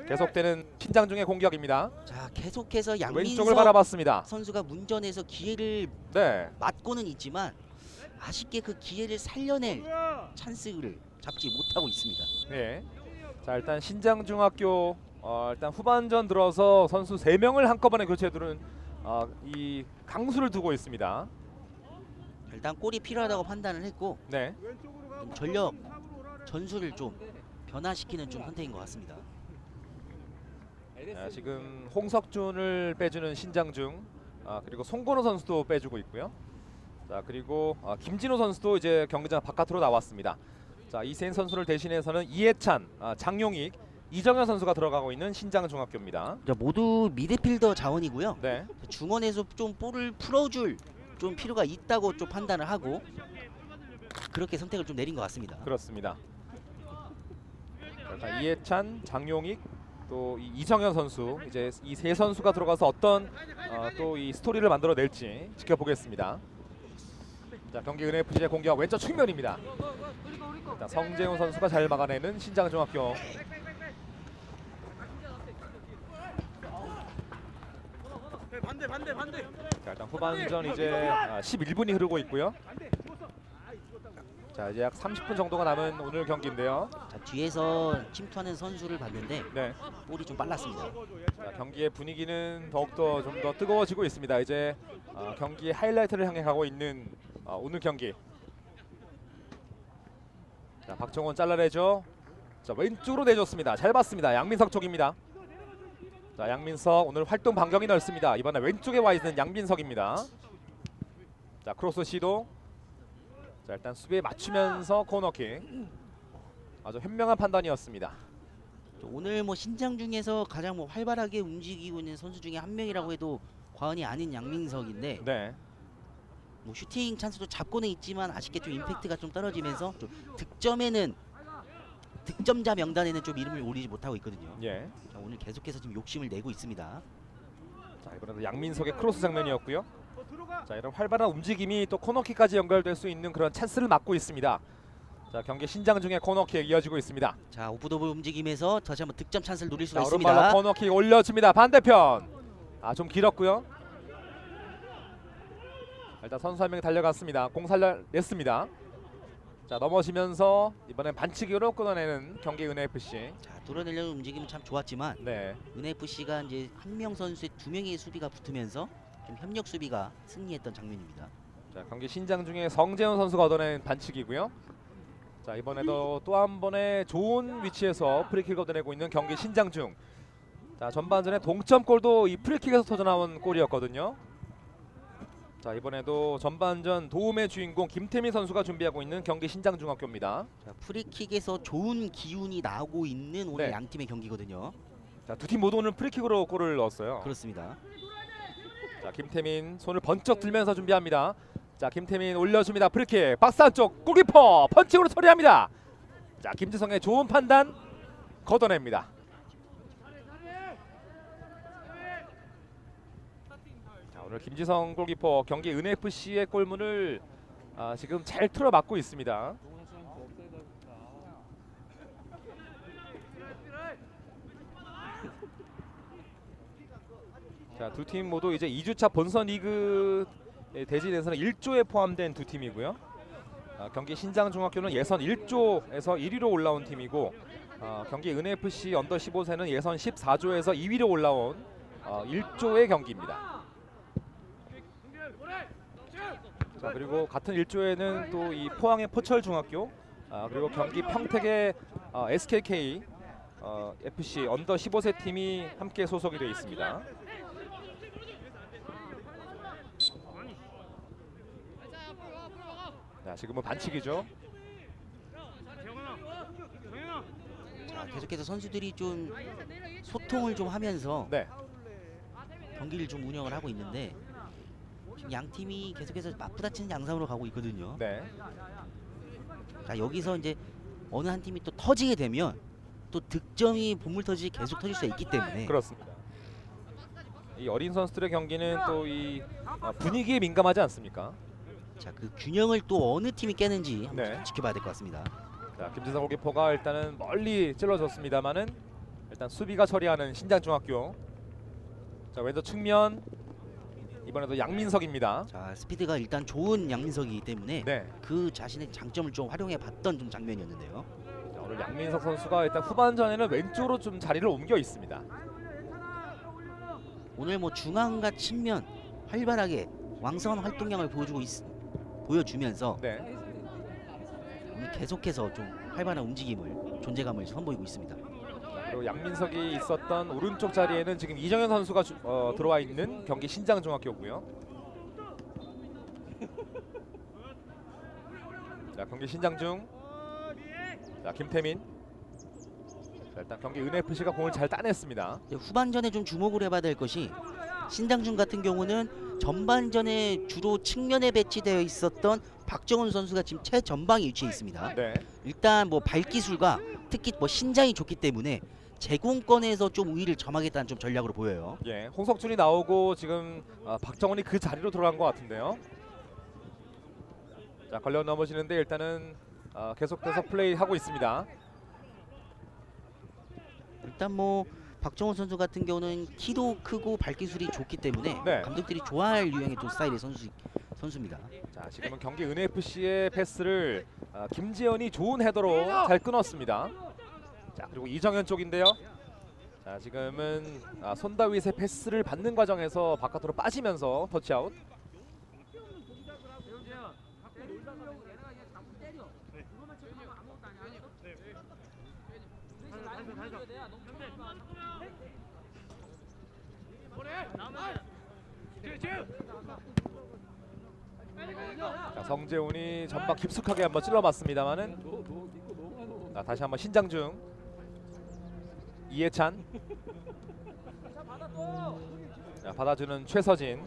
계속되는 신장 중의 공격입니다. 자, 계속해서 왼쪽을 양민석 바라봤습니다. 선수가 문전에서 기회를 네. 맞고는 있지만 아쉽게 그 기회를 살려낼 찬스를 잡지 못하고 있습니다. 네. 자, 일단 신장중학교 일단 후반전 들어서 선수 3명을 한꺼번에 교체해두는 이 강수를 두고 있습니다. 일단 골이 필요하다고 판단을 했고 네. 좀 전력 전술을 좀 변화시키는 좀 선택인 것 같습니다. 자, 지금 홍석준을 빼주는 신장중, 그리고 송건호 선수도 빼주고 있고요. 자, 그리고 김진호 선수도 이제 경기장 바깥으로 나왔습니다. 자, 이세인 선수를 대신해서는 이해찬, 장용익, 이정현 선수가 들어가고 있는 신장중학교입니다. 자, 모두 미드필더 자원이고요. 네. 중원에서 좀 볼을 풀어줄 좀 필요가 있다고 좀 판단을 하고 그렇게 선택을 좀 내린 것 같습니다. 그렇습니다. 자, 일단 이해찬, 장용익, 또 이정현 선수 이제 이 세 선수가 들어가서 어떤 또 이 스토리를 만들어낼지 지켜보겠습니다. 자, 경기 은혜FC의 공격 왼쪽 측면입니다. 일단 성재훈 선수가 잘 막아내는 신장중학교. 자, 일단 후반전 이제 11분이 흐르고 있고요. 자, 이제 약 30분 정도가 남은 오늘 경기인데요. 자, 뒤에서 침투하는 선수를 봤는데 네. 볼이 좀 빨랐습니다. 자, 경기의 분위기는 더욱더 좀 더 뜨거워지고 있습니다. 이제 경기의 하이라이트를 향해 가고 있는 오늘 경기. 자, 박정원 잘라내죠. 자, 왼쪽으로 내줬습니다. 잘 봤습니다. 양민석 쪽입니다. 자, 양민석 오늘 활동 반경이 넓습니다. 이번에 왼쪽에 와 있는 양민석입니다. 자, 크로스 시도. 자, 일단 수비에 맞추면서 코너킥. 아주 현명한 판단이었습니다. 오늘 뭐 신장 중에서 가장 뭐 활발하게 움직이고 있는 선수 중에 한 명이라고 해도 과언이 아닌 양민석인데 네. 뭐 슈팅 찬스도 잡고는 있지만 아쉽게 좀 임팩트가 좀 떨어지면서 좀 득점자 명단에는 좀 이름을 올리지 못하고 있거든요. 예. 자, 오늘 계속해서 지금 욕심을 내고 있습니다. 자, 이번에도 양민석의 크로스 장면이었고요. 자, 이런 활발한 움직임이 또 코너킥까지 연결될 수 있는 그런 찬스를 막고 있습니다. 자, 경기 신장 중에 코너킥 이어지고 있습니다. 자, 오브더블 움직임에서 다시 한번 득점 찬스를 노릴 수가 자, 있습니다. 오른발로 코너킥 올려줍니다. 반대편. 좀 길었고요. 일단 선수 한 명이 달려갔습니다. 공 살려냈습니다. 자, 넘어지면서 이번엔 반칙으로 끊어내는 경기 은혜FC. 자, 뚫어내려는 움직임은 참 좋았지만 네. 은혜FC가 이제 한 명 선수의 두 명의 수비가 붙으면서 좀 협력 수비가 승리했던 장면입니다. 자, 경기 신장 중에 성재훈 선수가 얻어낸 반칙이고요. 자, 이번에도 또 한 번의 좋은 위치에서 프리킥을 얻어내고 있는 경기 신장 중. 자, 전반전에 동점골도 이 프리킥에서 터져나온 골이었거든요. 자, 이번에도 전반전 도움의 주인공 김태민 선수가 준비하고 있는 경기 신장중학교입니다. 자, 프리킥에서 좋은 기운이 나오고 있는 오늘 네. 양 팀의 경기거든요. 자, 두 팀 모두 오늘 프리킥으로 골을 넣었어요. 그렇습니다. 자, 김태민 손을 번쩍 들면서 준비합니다. 자, 김태민 올려줍니다. 프리킥 박스 안쪽 골키퍼 펀칭으로 처리합니다. 자, 김지성의 좋은 판단 걷어냅니다. 자, 오늘 김지성 골키퍼 경기 은혜FC의 골문을 지금 잘 틀어 막고 있습니다. 자, 두 팀 모두 이제 2주차 본선 리그 대진에서는 1조에 포함된 두 팀이고요. 경기 신장중학교는 예선 1조에서 1위로 올라온 팀이고 경기 은혜FC 언더 15세는 예선 14조에서 2위로 올라온 1조의 경기입니다. 자, 그리고 같은 1조에는 또 이 포항의 포철중학교 그리고 경기 평택의 SKK FC 언더 15세 팀이 함께 소속이 되어 있습니다. 자, 지금은 반칙이죠. 자, 계속해서 선수들이 좀 소통을 좀 하면서 네. 경기를 좀 운영을 하고 있는데 지금 양 팀이 계속해서 맞부딪히는 양상으로 가고 있거든요. 네. 자, 여기서 이제 어느 한 팀이 또 터지게 되면 또 득점이 본물터지 계속 터질 수 있기 때문에 그렇습니다. 이 어린 선수들의 경기는 또 이 분위기에 민감하지 않습니까? 자, 그 균형을 또 어느 팀이 깨는지 한번 네. 지켜봐야 될 것 같습니다. 자, 김지성 골키퍼가 일단은 멀리 찔러줬습니다만은 일단 수비가 처리하는 신장중학교. 자, 왼쪽 측면 이번에도 양민석입니다. 자, 스피드가 일단 좋은 양민석이기 때문에 네. 그 자신의 장점을 좀 활용해 봤던 좀 장면이었는데요. 자, 오늘 양민석 선수가 일단 후반전에는 왼쪽으로 좀 자리를 옮겨 있습니다. 오늘 뭐 중앙과 측면 활발하게 왕성한 활동량을 보여주면서 네. 오늘 계속해서 좀 활발한 움직임을 존재감을 선보이고 있습니다. 그리고 양민석이 있었던 오른쪽 자리에는 지금 이정현 선수가 들어와 있는 경기 신장중학교고요. 자, 경기 신장중. 자, 김태민. 자, 일단 경기 은혜FC가 공을 잘 따냈습니다. 후반전에 좀 주목을 해봐야 될 것이 신장중 같은 경우는 전반전에 주로 측면에 배치되어 있었던 박정훈 선수가 지금 최전방에 위치해 있습니다. 네. 일단 뭐 발기술과 특히 뭐 신장이 좋기 때문에 제공권에서 좀 우위를 점하겠다는 좀 전략으로 보여요. 예, 홍석준이 나오고 지금 박정훈이 그 자리로 들어간 것 같은데요. 자, 걸려 넘어지는데 일단은 계속해서 플레이하고 있습니다. 일단 뭐 박정훈 선수 같은 경우는 키도 크고 발기술이 좋기 때문에 네. 감독들이 좋아할 유형의 또 스타일의 선수입니다. 자, 지금은 경기 은혜FC의 패스를 김지현이 좋은 헤더로 잘 끊었습니다. 자, 그리고 이정현 쪽인데요. 자, 지금은 손다윗의 패스를 받는 과정에서 바깥으로 빠지면서 터치아웃. 자, 성재훈이 전방 깊숙하게 한번 찔러봤습니다만은 다시 한번 신장중 이해찬. 자, 받아주는 최서진.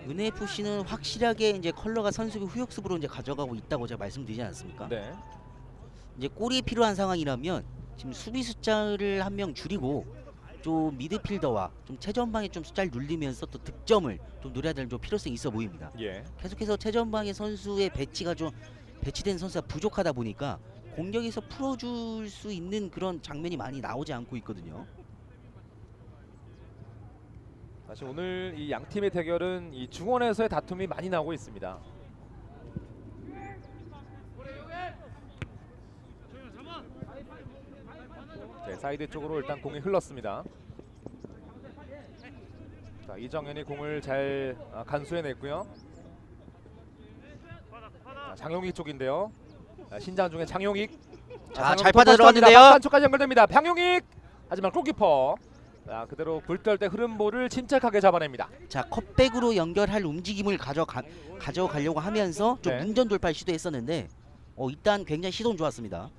은혜FC는 확실하게 이제 컬러가 선수를 후역습으로 이제 가져가고 있다고 제가 말씀드리지 않았습니까? 네. 이제 골이 필요한 상황이라면 지금 수비 숫자를 한 명 줄이고 좀 미드필더와 좀 최전방에 좀 숫자를 눌리면서 또 득점을 좀 노려야 될 좀 필요성이 있어 보입니다. 예. 계속해서 최전방의 선수의 배치가 좀 배치된 선수가 부족하다 보니까 공격에서 풀어줄 수 있는 그런 장면이 많이 나오지 않고 있거든요. 사실 오늘 이 양 팀의 대결은 이 중원에서의 다툼이 많이 나오고 있습니다. 네, 사이드 쪽으로 일단 공이 흘렀습니다. 자, 이정현이 공을 잘 간수해냈고요. 자, 장용익 쪽인데요. 자, 신장 중에 장용익. 자, 잘 빠져 들어갔는데요. 안쪽까지 연결됩니다. 방용익. 하지만 골키퍼. 자, 그대로 굴떨 때 흐름 볼을 침착하게 잡아냅니다. 자, 컵백으로 연결할 움직임을 가져가려고 하면서 좀 네. 문전 돌파를 시도했었는데 일단 굉장히 시도는 좋았습니다.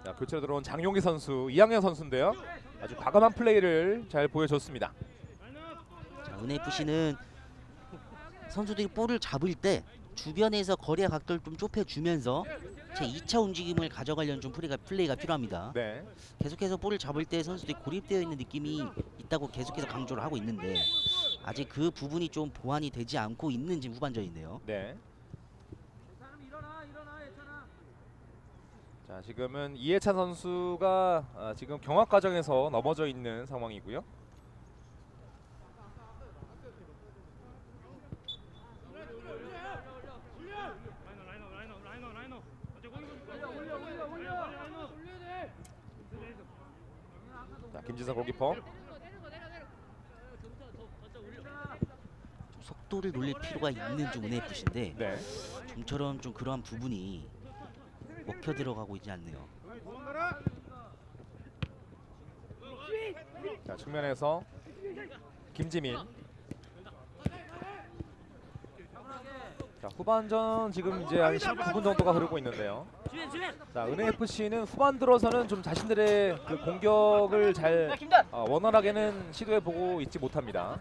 자, 교체로 들어온 장용기 선수, 이학년 선수인데요. 아주 과감한 플레이를 잘 보여줬습니다. 자, 은혜FC는 선수들이 볼을 잡을 때 주변에서 거리의 각도를 좀 좁혀주면서 제 2차 움직임을 가져가려는 좀 플레이가 필요합니다. 네. 계속해서 볼을 잡을 때 선수들이 고립되어 있는 느낌이 있다고 계속해서 강조를 하고 있는데 아직 그 부분이 좀 보완이 되지 않고 있는 지금 후반전인데요. 네. 자, 지금은 이해찬 선수가 지금 경합 과정에서 넘어져 있는 상황이고요. 자, 김지성 골키퍼. 좀 속도를 놀릴 필요가 있는 좀 은혜FC인데 네. 좀처럼 좀 그러한 부분이 먹혀 들어가고 있지 않네요. 자, 측면에서 김지민. 자, 후반전 지금 이제 한 19분 정도가 흐르고 있는데요. 자, 은혜FC는 후반 들어서는 좀 자신들의 그 공격을 잘 원활하게는 시도해보고 있지 못합니다.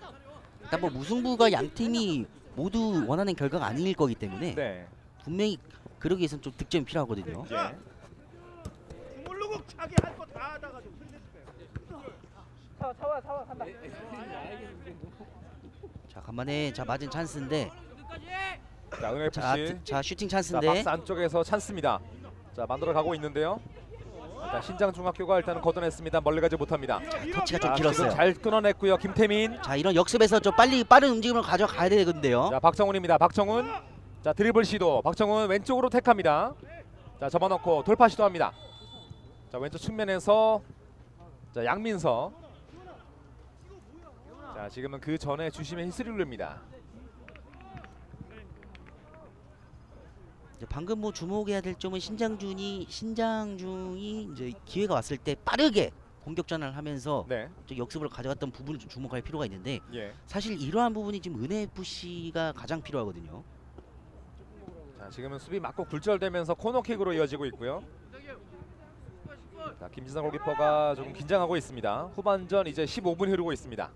일단 뭐 무승부가 양 팀이 모두 원하는 결과가 아닐 거기 때문에 네. 분명히 그러기 위해서는 좀 득점이 필요하거든요. 예. 모르고 자기 할 거 다 하다가 좀 사와 간다. 자, 간만에 맞은 찬스인데 자, 은혜FC. 자 슈팅 자, 찬스인데 박스 안쪽에서 찬스입니다. 자, 만들어 가고 있는데요. 일단 신장중학교가 일단은 걷어냈습니다. 멀리 가지 못합니다. 터치가 좀 자, 길었어요. 지금 잘 끊어냈고요. 김태민. 자, 이런 역습에서 좀 빠른 움직임을 가져가야 되는데요. 자, 박정훈입니다. 박정훈. 자, 드리블 시도. 박정훈 왼쪽으로 택합니다. 자, 접어넣고 돌파 시도합니다. 자, 왼쪽 측면에서 자, 양민서. 자, 지금은 그 전에 주심의 히스리를 릅니다. 방금 뭐 주목해야 될 점은 신장중이 이제 기회가 왔을 때 빠르게 공격 전환을 하면서 네. 역습을 가져갔던 부분을 좀 주목할 필요가 있는데 예. 사실 이러한 부분이 지금 은혜FC가 가장 필요하거든요. 자, 지금은 수비 맞고 굴절되면서 코너킥으로 이어지고 있고요. 자, 김지성 골키퍼가 조금 긴장하고 있습니다. 후반전 이제 15분 흐르고 있습니다.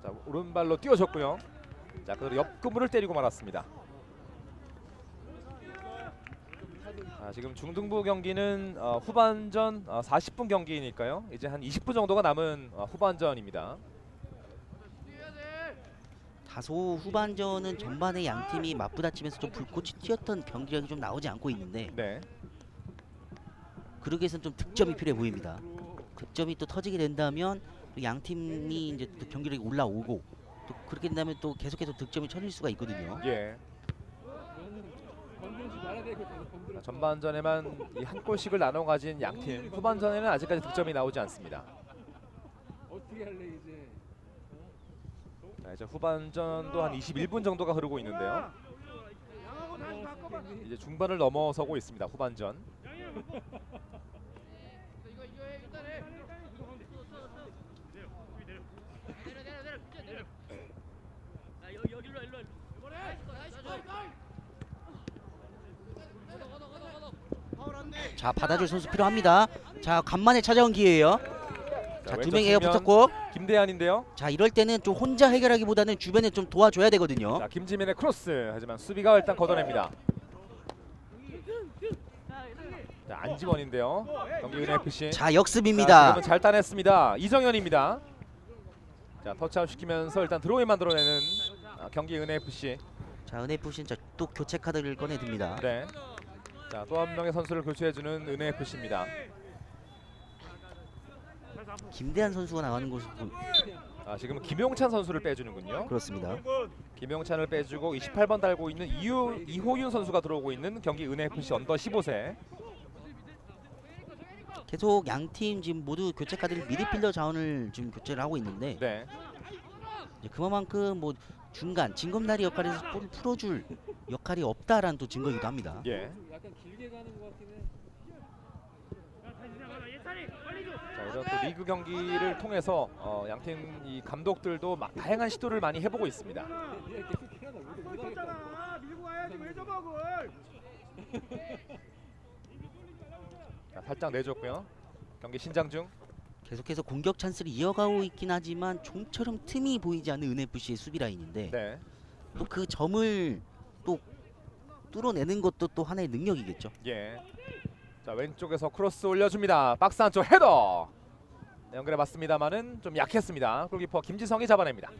자, 오른발로 뛰어줬고요. 자, 그대로 옆구무를 때리고 말았습니다. 지금 중등부 경기는 후반전 40분 경기니까요. 이제 한 20분 정도가 남은 후반전입니다. 다소 후반전은 전반에 양 팀이 맞부딪히면서 좀 불꽃이 튀었던 경기력이 좀 나오지 않고 있는데 네. 그러기 위해서는 좀 득점이 필요해 보입니다. 득점이 또 터지게 된다면 양 팀이 이제 또 경기력이 올라오고 또 그렇게 된다면 또 계속해서 득점이 쳐질 수가 있거든요. 예. 건들지 말아야 돼. 건들. 전반전에만 이 한 골씩을 나눠 가진 양 팀. 후반전에는 아직까지 득점이 나오지 않습니다. 어떻게 할래 이제? 자, 이제 후반전도 한 21분 정도가 흐르고 있는데요. 양하고 다시 바꿔봐. 이제 중반을 넘어서고 있습니다. 후반전. 자, 받아줄 선수 필요합니다. 자, 간만에 찾아온 기회예요. 자, 두 명이 붙었고, 김대한인데요. 자, 이럴 때는 좀 혼자 해결하기보다는 주변에 좀 도와줘야 되거든요. 자, 김지민의 크로스. 하지만 수비가 일단 걷어냅니다. 자, 안지원인데요. 경기 은FC. 자, 역습입니다. 지금은 잘 따냈습니다. 이정현입니다. 자, 터치아웃 시키면서 일단 드로잉 만들어내는 경기 은FC. 자, 은FC는 또 교체 카드를 꺼내듭니다. 네. 자, 또 한 명의 선수를 교체해주는 은FC입니다. 김대한 선수가 나가는 곳은 지금은 김용찬 선수를 빼주는군요. 그렇습니다. 김용찬을 빼주고 28번 달고 있는 이호윤 선수가 들어오고 있는 경기 은FC 언더 15세. 계속 양 팀 지금 모두 교체 카드를 미드필더 자원을 지금 교체를 하고 있는데 네. 이제 그만큼 뭐 중간 징검다리 역할에서 볼을 풀어줄 역할이 없다라는 또 증거이기도 합니다. 예. 약간 길게 가는 것 같긴 해. 자, 이런 또 리그 경기를 통해서 양팀 이 감독들도 다양한 시도를 많이 해보고 있습니다. 얘 계속 피하다 못 하겠다. 잖아 밀고 와야지 왜 접어 그걸. 자, 살짝 내줬고요. 경기 신장 중. 계속해서 공격 찬스를 이어가고 있긴 하지만 좀처럼 틈이 보이지 않는 은FC의 수비 라인인데 네. 또 그 점을 또 뚫어내는 것도 또 하나의 능력이겠죠. 예. 자, 왼쪽에서 크로스 올려줍니다. 박스 안쪽 헤더. 네, 연결해봤습니다만은 좀 약했습니다. 골키퍼 김지성이 잡아냅니다.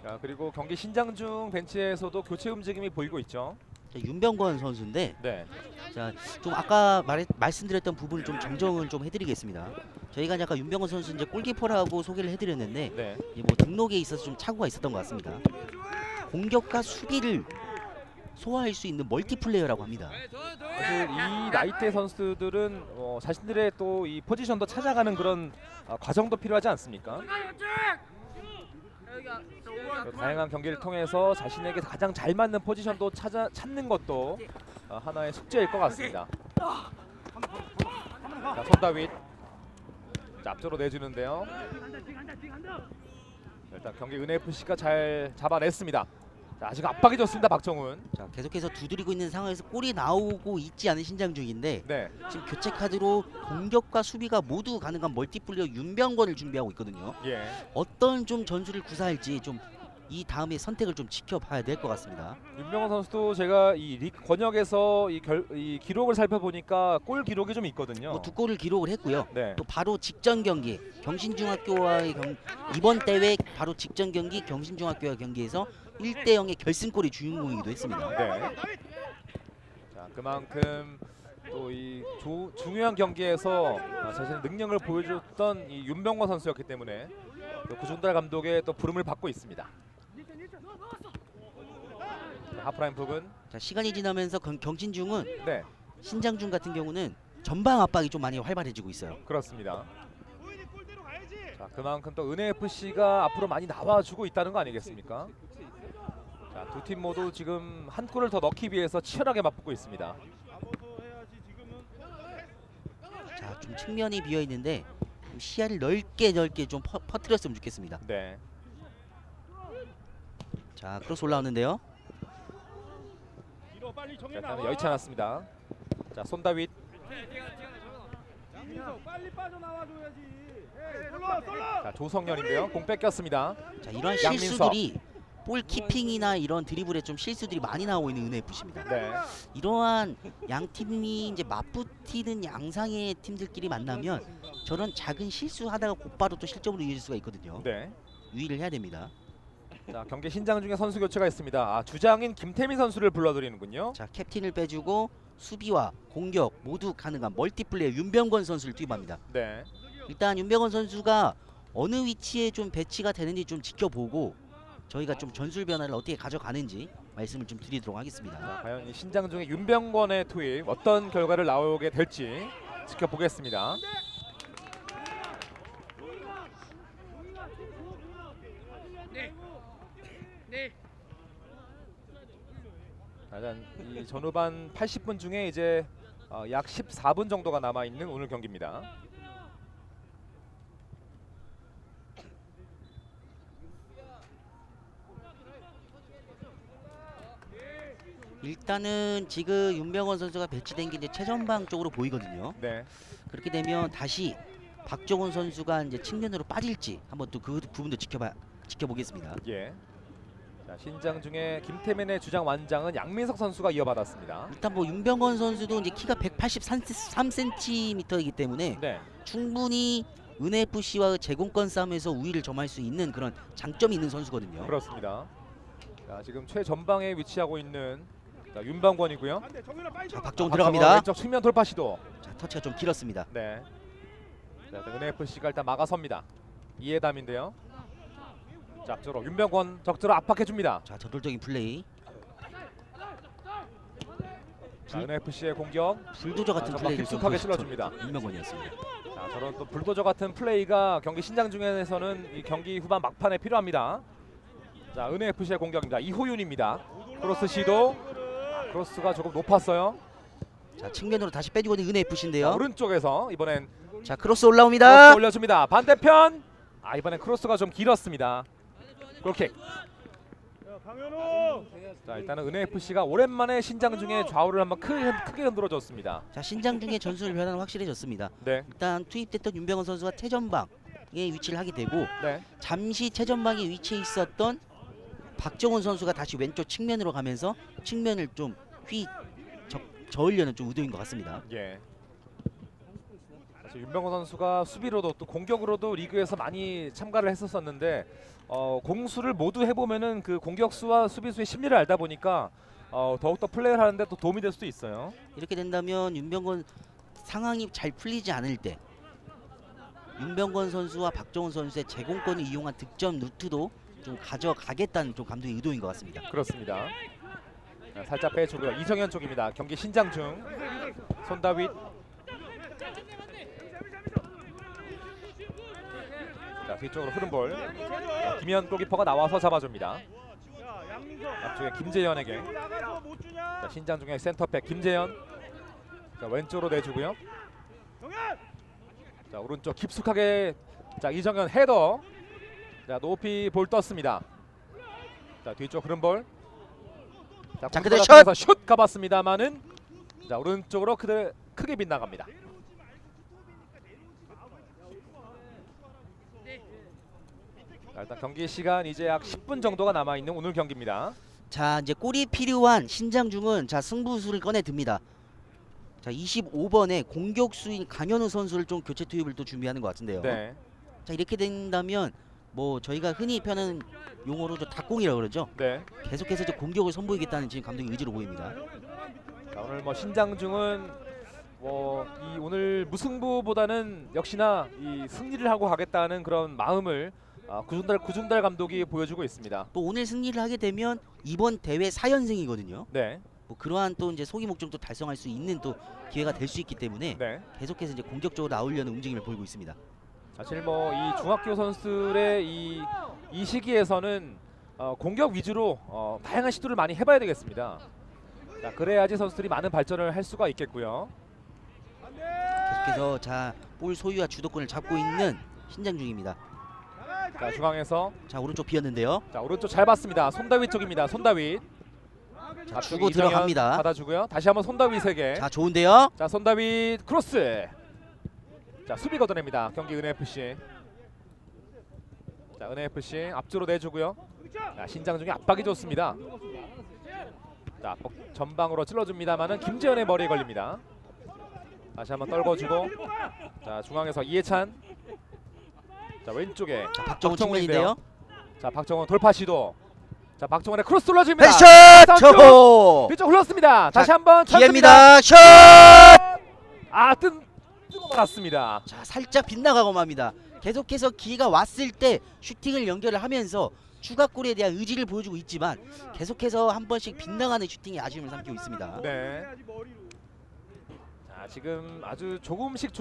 자, 그리고 경기 신장 중 벤치에서도 교체 움직임이 보이고 있죠. 자, 윤병권 선수인데 네. 자, 좀 아까 말씀드렸던 부분을 좀 정정을 좀 해드리겠습니다. 저희가 약간 윤병권 선수 이제 골키퍼라고 소개를 해드렸는데 네. 뭐 등록에 있어서 좀 착오가 있었던 것 같습니다. 공격과 수비를 소화할 수 있는 멀티플레이어라고 합니다. 사실 이 나이대 선수들은 자신들의 또 이 포지션도 찾아가는 그런 과정도 필요하지 않습니까? 다양한 경기를 통해서 자신에게 가장 잘 맞는 포지션도 찾는 것도 하나의 숙제일 것 같습니다. 자, 손다윗. 자, 앞쪽으로 내주는데요. 일단 경기 은FC가 잘 잡아냈습니다. 자, 아직 압박이 좋습니다. 박정훈. 자, 계속해서 두드리고 있는 상황에서 골이 나오고 있지 않은 신장 중인데 네. 지금 교체 카드로 공격과 수비가 모두 가능한 멀티플레이어 윤병권을 준비하고 있거든요. 예. 어떤 좀 전술을 구사할지 좀 이 다음에 선택을 좀 지켜봐야 될 것 같습니다. 윤병헌 선수도 제가 이 리그 권역에서 이 기록을 살펴보니까 골 기록이 좀 있거든요. 뭐 두 골을 기록을 했고요. 네. 또 바로 직전 경기 경신중학교와의 이번 대회 바로 직전 경기 경신중학교와 경기에서 1대0의 결승골의 주인공이기도 했습니다. 네. 자, 그만큼 또 이 중요한 경기에서 자신의 능력을 보여줬던 이 윤병헌 선수였기 때문에 또 구준달 감독의 또 부름을 받고 있습니다. 자, 하프라인 부분. 자, 시간이 지나면서 경신중은 네, 신장중 같은 경우는 전방 압박이 좀 많이 활발해지고 있어요. 그렇습니다. 보이니 골대로 가야지. 자, 그만큼 또 은FC가 앞으로 많이 나와주고 있다는 거 아니겠습니까? 자, 두 팀 모두 지금 한 골을 더 넣기 위해서 치열하게 맞붙고 있습니다. 잡아서 해야지 지금은. 자, 좀 측면이 비어 있는데 좀 시야를 넓게 좀 퍼뜨렸으면 좋겠습니다. 네. 자, 크로스 올라오는데요. 뒤로 빨리 자, 정해 일단은 나와. 여의치 않았습니다. 자, 손다윗. 양민석 빨리 빠져나와줘야지. 솔로. 자, 조성현인데요. 공 뺏겼습니다. 자, 이런 양민석. 실수들이 볼 키핑이나 이런 드리블에 좀 실수들이 많이 나오고 있는 은혜FC입니다. 네. 이러한 양 팀이 이제 맞붙이는 양상의 팀들끼리 만나면 저런 작은 실수하다가 곧바로 또 실점으로 이어질 수가 있거든요. 네. 유의를 해야 됩니다. 자, 경기 신장 중에 선수 교체가 있습니다. 아, 주장인 김태민 선수를 불러드리는군요. 자, 캡틴을 빼주고 수비와 공격 모두 가능한 멀티플레이어 윤병건 선수를 투입합니다. 네. 일단 윤병건 선수가 어느 위치에 좀 배치가 되는지 좀 지켜보고 저희가 좀 전술 변화를 어떻게 가져가는지 말씀을 좀 드리도록 하겠습니다. 자, 과연 이 신장 중에 윤병건의 투입 어떤 결과를 나오게 될지 지켜보겠습니다. 자, 일단 이 전후반 80분 중에 이제 약 14분 정도가 남아 있는 오늘 경기입니다. 일단은 지금 윤병건 선수가 배치된 게 이제 최전방 쪽으로 보이거든요. 네. 그렇게 되면 다시 박정훈 선수가 이제 측면으로 빠질지 한번 또 그 부분도 지켜보겠습니다. 예. 자, 신장 중에 김태민의 주장 완장은 양민석 선수가 이어받았습니다. 일단 뭐 윤병건 선수도 이제 키가 183cm이기 때문에 네. 충분히 은혜FC와의 제공권 싸움에서 우위를 점할 수 있는 그런 장점이 있는 선수거든요. 그렇습니다. 자, 지금 최전방에 위치하고 있는 자, 윤병건이고요. 안돼 정윤아 빨리 자, 들어가. 박정훈 박정원 들어갑니다. 왼쪽 측면 돌파 시도. 자, 터치가 좀 길었습니다. 네. 자, 은혜FC가 일단 막아섭니다. 이해담인데요. 자, 앞쪽으로 윤병건 적절히 압박해줍니다. 자, 저돌적인 플레이. 자, 은혜FC의 공격. 불도저 같은 정말 플레이를 깊숙하게 좀 찔러줍니다. 윤병건이었습니다. 자, 저런 또 불도저 같은 플레이가 경기 신장 중에서는 이 경기 후반 막판에 필요합니다. 자, 은혜FC의 공격입니다. 이호윤입니다. 크로스 시도. 크로스가 조금 높았어요. 자, 측면으로 다시 빼주고 있는 자, 은혜FC인데요. 오른쪽에서 이번엔 자, 크로스 올라옵니다. 크로스 올려줍니다. 반대편. 아, 이번엔 크로스가 좀 길었습니다. 골킥. 야, 강현우. 자, 일단은 은혜FC가 오랜만에 신장 중에 좌우를 한번 크게 흔들어줬습니다. 자, 신장 중에 전술 변화는 확실해졌습니다. 네, 일단 투입됐던 윤병건 선수가 최전방에 위치를 하게 되고 네, 잠시 최전방에 위치해 있었던 박정훈 선수가 다시 왼쪽 측면으로 가면서 측면을 좀 저으려는 좀 의도인 것 같습니다. 예. 사실 윤병건 선수가 수비로도 또 공격으로도 리그에서 많이 참가를 했었었는데 공수를 모두 해보면은 그 공격수와 수비수의 심리를 알다 보니까 더욱더 플레이를 하는데 또 도움이 될 수도 있어요. 이렇게 된다면 윤병건 상황이 잘 풀리지 않을 때 윤병건 선수와 박정훈 선수의 제공권을 이용한 득점 루트도 좀 가져가겠다는 좀 감독의 의도인 것 같습니다. 그렇습니다. 자, 살짝 빼주고요. 이정현 쪽입니다. 경기 신장 중. 손다윗. 자, 뒤쪽으로 흐른 볼. 자, 김현 골키퍼가 나와서 잡아줍니다. 야, 양민석. 앞쪽에 김재현에게. 나가서 못 주냐? 자, 신장 중에 센터백 김재현. 자, 왼쪽으로 내주고요. 정현. 자, 오른쪽 깊숙하게. 자, 이정현 헤더. 자, 높이 볼 떴습니다. 자, 뒤쪽 흐른 볼. 자, 그대로 슛! 슛 가봤습니다만은 자, 오른쪽으로 크게 빗나갑니다. 자, 일단 경기 시간 이제 약 10분 정도가 남아 있는 오늘 경기입니다. 자, 이제 골이 필요한 신장중은 자 승부수를 꺼내 듭니다. 자, 25번에 공격수인 강현우 선수를 좀 교체 투입을 또 준비하는 것 같은데요. 네. 자, 이렇게 된다면 뭐 저희가 흔히 표현하는 용어로 저 닭공이라고 그러죠. 네. 계속해서 이제 공격을 선보이겠다는 지금 감독의 의지로 보입니다. 자, 오늘 뭐 신장중은 뭐 이 오늘 무승부보다는 역시나 이 승리를 하고 가겠다는 그런 마음을 구준달 감독이 보여주고 있습니다. 또 오늘 승리를 하게 되면 이번 대회 4연승이거든요. 네. 뭐 그러한 또 이제 소기 목적도 달성할 수 있는 또 기회가 될 수 있기 때문에 네. 계속해서 이제 공격적으로 나오려는 움직임을 보이고 있습니다. 사실 뭐 이 중학교 선수들의 이 시기에서는 공격 위주로 다양한 시도를 많이 해봐야 되겠습니다. 자, 그래야지 선수들이 많은 발전을 할 수가 있겠고요. 계속해서 자 볼 소유와 주도권을 잡고 있는 신장중입니다. 자, 중앙에서 자, 오른쪽 비었는데요. 자, 오른쪽 잘 봤습니다. 손다윗 쪽입니다. 손다윗. 자, 앞쪽에 주고 이정현 들어갑니다. 받아주고요. 다시 한번 손다윗에게. 자, 좋은데요. 자, 손다윗 크로스. 자, 수비 걷어냅니다. 경기 은혜FC. 자, 은혜FC 앞쪽으로 내주고요. 자, 신장중의 압박이 좋습니다. 자, 전방으로 찔러줍니다만은 김재현의 머리에 걸립니다. 다시 한번 떨궈주고, 자, 중앙에서 이해찬. 자, 왼쪽에 자, 박정훈 박정훈인데요. 측면인데요. 자, 박정훈 돌파 시도. 자, 박정훈의 크로스 돌려줍니다. 헤드샷! 저호! 뒤쪽 흘렀습니다. 다시 자, 한번 기회입니다. 슛! 아, 뜨고 말았습니다. 자, 살짝 빗나가고 맙니다. 계속해서 기회가 왔을 때 슈팅을 연결을 하면서 추가골에 대한 의지를 보여주고 있지만 계속해서 한 번씩 빗나가는 슈팅이 아쉬움을 삼키고 있습니다. 네. 자, 지금 아주 조금씩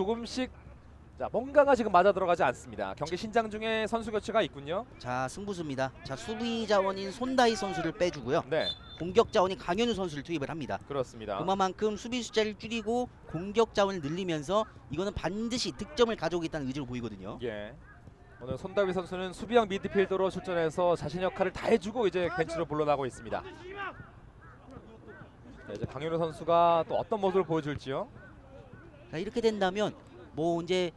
자, 뭔가가 지금 맞아 들어가지 않습니다. 경기 신장 중에 선수 교체가 있군요. 자, 승부수입니다. 자, 수비 자원인 손다희 선수를 빼주고요. 네, 공격 자원인 강현우 선수를 투입을 합니다. 그렇습니다. 그만큼 수비 숫자를 줄이고 공격 자원을 늘리면서 이거는 반드시 득점을 가져오겠다는 의지로 보이거든요. 예. 오늘 손다위 선수는 수비형 미드필더로 출전해서 자신 역할을 다 해주고 이제 벤치로 물러나고 있습니다. 자, 이제 강현우 선수가 또 어떤 모습을 보여줄지요. 자, 이렇게 된다면 뭐 이제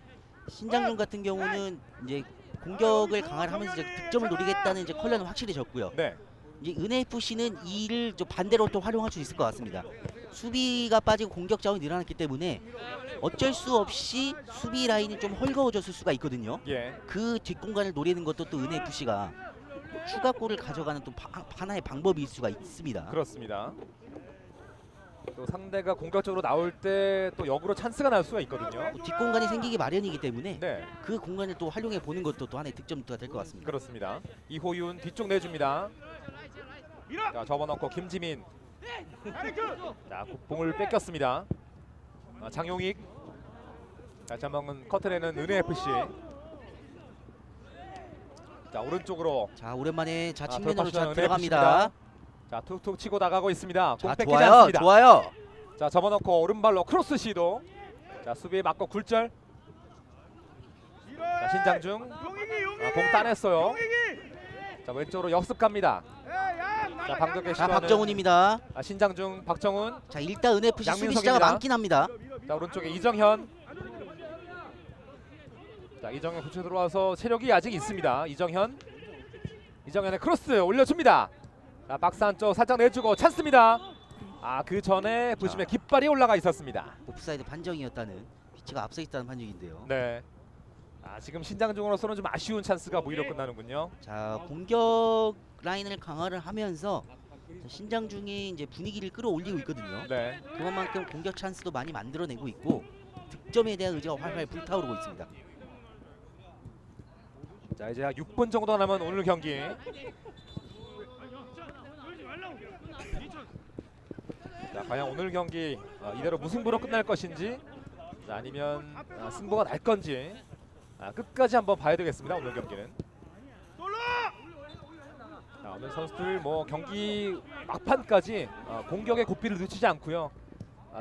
신장중 같은 경우는 이제 공격을 강화를 하면서 이제 득점을 노리겠다는 이제 컬러는 확실히 졌고요. 네, 이제 은혜FC는 이를 좀 반대로 또 활용할 수 있을 것 같습니다. 수비가 빠지고 공격 자원이 늘어났기 때문에 어쩔 수 없이 수비 라인이 좀 헐거워졌을 수가 있거든요. 예, 그 뒷공간을 노리는 것도 또 은혜FC가 추가골을 가져가는 또 하나의 방법일 수가 있습니다. 그렇습니다. 또 상대가 공격적으로 나올 때 또 역으로 찬스가 날 수가 있거든요. 뒷공간이 생기기 마련이기 때문에 네, 그 공간을 또 활용해 보는 것도 또 하나의 득점도가 될 것 같습니다. 그렇습니다. 이호윤 뒤쪽 내줍니다. 자, 접어넣고 김지민. 자, 공을 뺏겼습니다. 장용익. 다시 한번 커트내는 은혜FC. 자, 오른쪽으로. 자, 오랜만에 돌파 측면으로 시도하는 들어갑니다. 은혜FC입니다. 자, 툭툭 치고 나가고 있습니다. 공 자, 뺏기지 좋아요, 않습니다. 좋아요. 자, 접어넣고 오른발로 크로스 시도. 자, 수비에 맞고 굴절. 자, 신장중. 공 따냈어요. 자, 왼쪽으로 역습 갑니다. 자, 방금 자, 시도하는 박정훈입니다. 신장중 박정훈. 자, 일단 은혜FC 수비 양민석입니다. 숫자가 많긴 합니다. 자, 오른쪽에 이정현. 자, 이정현 교체 들어와서 체력이 아직 있습니다. 이정현의 크로스 올려줍니다. 자, 박스 안쪽 살짝 내주고 찬스입니다. 아, 그 전에 보시면 깃발이 올라가 있었습니다. 옵사이드 판정이었다는, 위치가 앞서 있다는 판정인데요. 네. 아, 지금 신장중으로서는 좀 아쉬운 찬스가 무위로 끝나는군요. 자, 공격 라인을 강화를 하면서 신장중이 이제 분위기를 끌어올리고 있거든요. 네. 그만큼 공격 찬스도 많이 만들어내고 있고 득점에 대한 의지가 활활 불타오르고 있습니다. 자, 이제 한 6분 정도 남은 오늘 경기. 자, 과연 오늘 경기 이대로 무승부로 끝날 것인지, 자, 아니면 승부가 날 건지 끝까지 한번 봐야 되겠습니다. 오늘 경기는. 자, 오늘 선수들 뭐 경기 막판까지 공격의 고삐를 늦추지 않고요.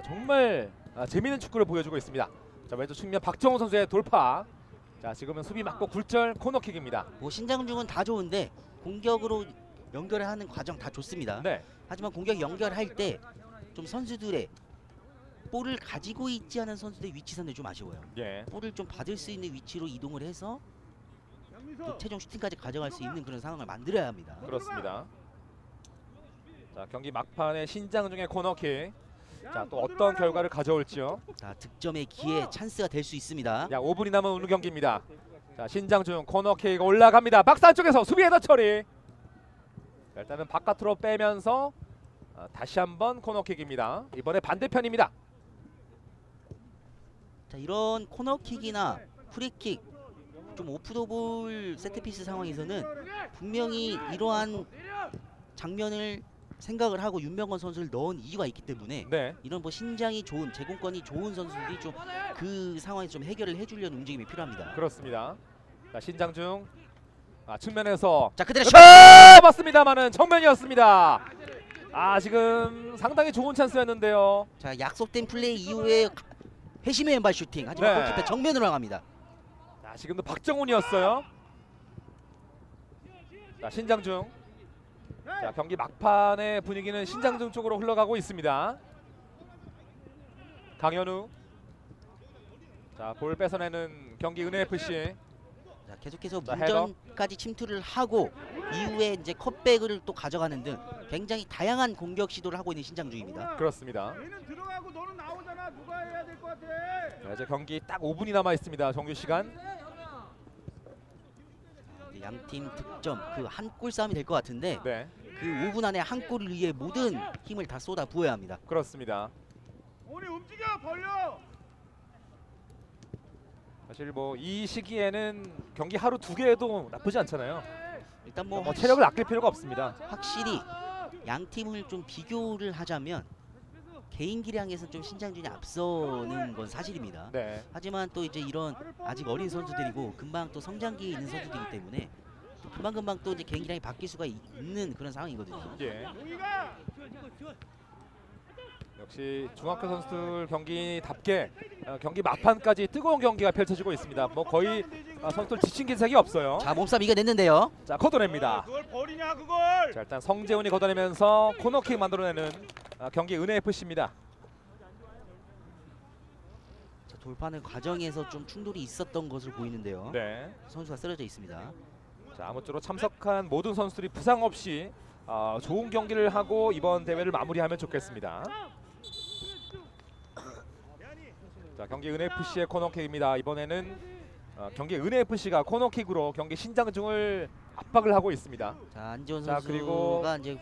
정말 재미있는 축구를 보여주고 있습니다. 자, 왼쪽 측면 박정훈 선수의 돌파. 자, 지금은 수비 맞고 굴절 코너킥입니다. 뭐 신장중은 다 좋은데 공격으로 연결을 하는 과정 다 좋습니다. 네, 하지만 공격 연결할 때 좀 선수들의 볼을 가지고 있지 않은 선수들의 위치선이 좀 아쉬워요. 예, 볼을 좀 받을 수 있는 위치로 이동을 해서 또 최종 슈팅까지 가져갈 수 있는 그런 상황을 만들어야 합니다. 그렇습니다. 자, 경기 막판에 신장중의 코너킥. 자, 또 어떤 결과를 가져올지요. 자, 득점의 기회, 찬스가 될 수 있습니다. 약 5분이 남은 오늘 경기입니다. 자, 신장중 코너킥 올라갑니다. 박스 안쪽에서 수비 헤더 처리. 자, 일단은 바깥으로 빼면서 다시 한번 코너킥입니다. 이번에 반대편입니다. 자, 이런 코너킥이나 프리킥, 좀 오프더볼 세트피스 상황에서는 분명히 이러한 장면을 생각을 하고 윤명건 선수를 넣은 이유가 있기 때문에 네, 이런 뭐 신장이 좋은, 제공권이 좋은 선수들이 좀 그 상황에서 좀 해결을 해주려는 움직임이 필요합니다. 그렇습니다. 자, 신장중 측면에서 자, 그대로 슛! 잡았습니다만은 정면이었습니다. 지금 상당히 좋은 찬스였는데요. 자, 약속된 플레이 이후에 회심의 왼발 슈팅, 하지만 네. 골키퍼 정면으로 나갑니다. 자, 지금도 박정훈이었어요. 자, 신장중. 자, 경기 막판의 분위기는 신장중 쪽으로 흘러가고 있습니다. 강현우. 자, 볼 뺏어내는 경기 은혜FC. 자, 계속해서 자, 헤더. 문전까지 침투를 하고 이후에 이제 컷백을 또 가져가는 등 굉장히 다양한 공격 시도를 하고 있는 신장중입니다. 그렇습니다. 얘는 들어가고 너는 나오잖아. 누가 해야 될 것 같아? 자, 이제 경기 딱 5분이 남아 있습니다. 정규 시간. 양팀 득점 그 한 골 싸움이 될 것 같은데 네, 그 5분 안에 한 골을 위해 모든 힘을 다 쏟아 부어야 합니다. 그렇습니다. 오늘 움직여 벌려. 사실 뭐 이 시기에는 경기 하루 2개도 나쁘지 않잖아요. 일단 뭐 뭐 체력을 아낄 필요가 없습니다. 확실히 양 팀을 좀 비교를 하자면 개인 기량에서 좀 신장준이 앞서는 건 사실입니다. 네, 하지만 또 이제 이런 아직 어린 선수들이고 금방 또 성장기에 있는 선수들이기 때문에 또 금방금방 또 이제 개인 기량이 바뀔 수가 있는 그런 상황이거든요. 예. 여기가 역시 중학교 선수들 경기답게 경기 막판까지 뜨거운 경기가 펼쳐지고 있습니다. 뭐 거의 선수들 지친 기색이 없어요. 자, 몸싸움 이겨냈는데요. 자, 걷어냅니다. 그걸 버리냐 그걸. 자, 일단 성재훈이 걷어내면서 코너킥 만들어내는 경기 은혜FC입니다. 자, 돌파하는 과정에서 좀 충돌이 있었던 것으로 보이는데요. 네. 선수가 쓰러져 있습니다. 자, 아무쪼록 참석한 모든 선수들이 부상 없이 좋은 경기를 하고 이번 대회를 마무리하면 좋겠습니다. 자, 경기 은혜FC의 코너킥입니다. 이번에는 경기 은혜FC가 코너킥으로 경기 신장중을 압박을 하고 있습니다. 자, 안지원 자, 선수가 그리고 이제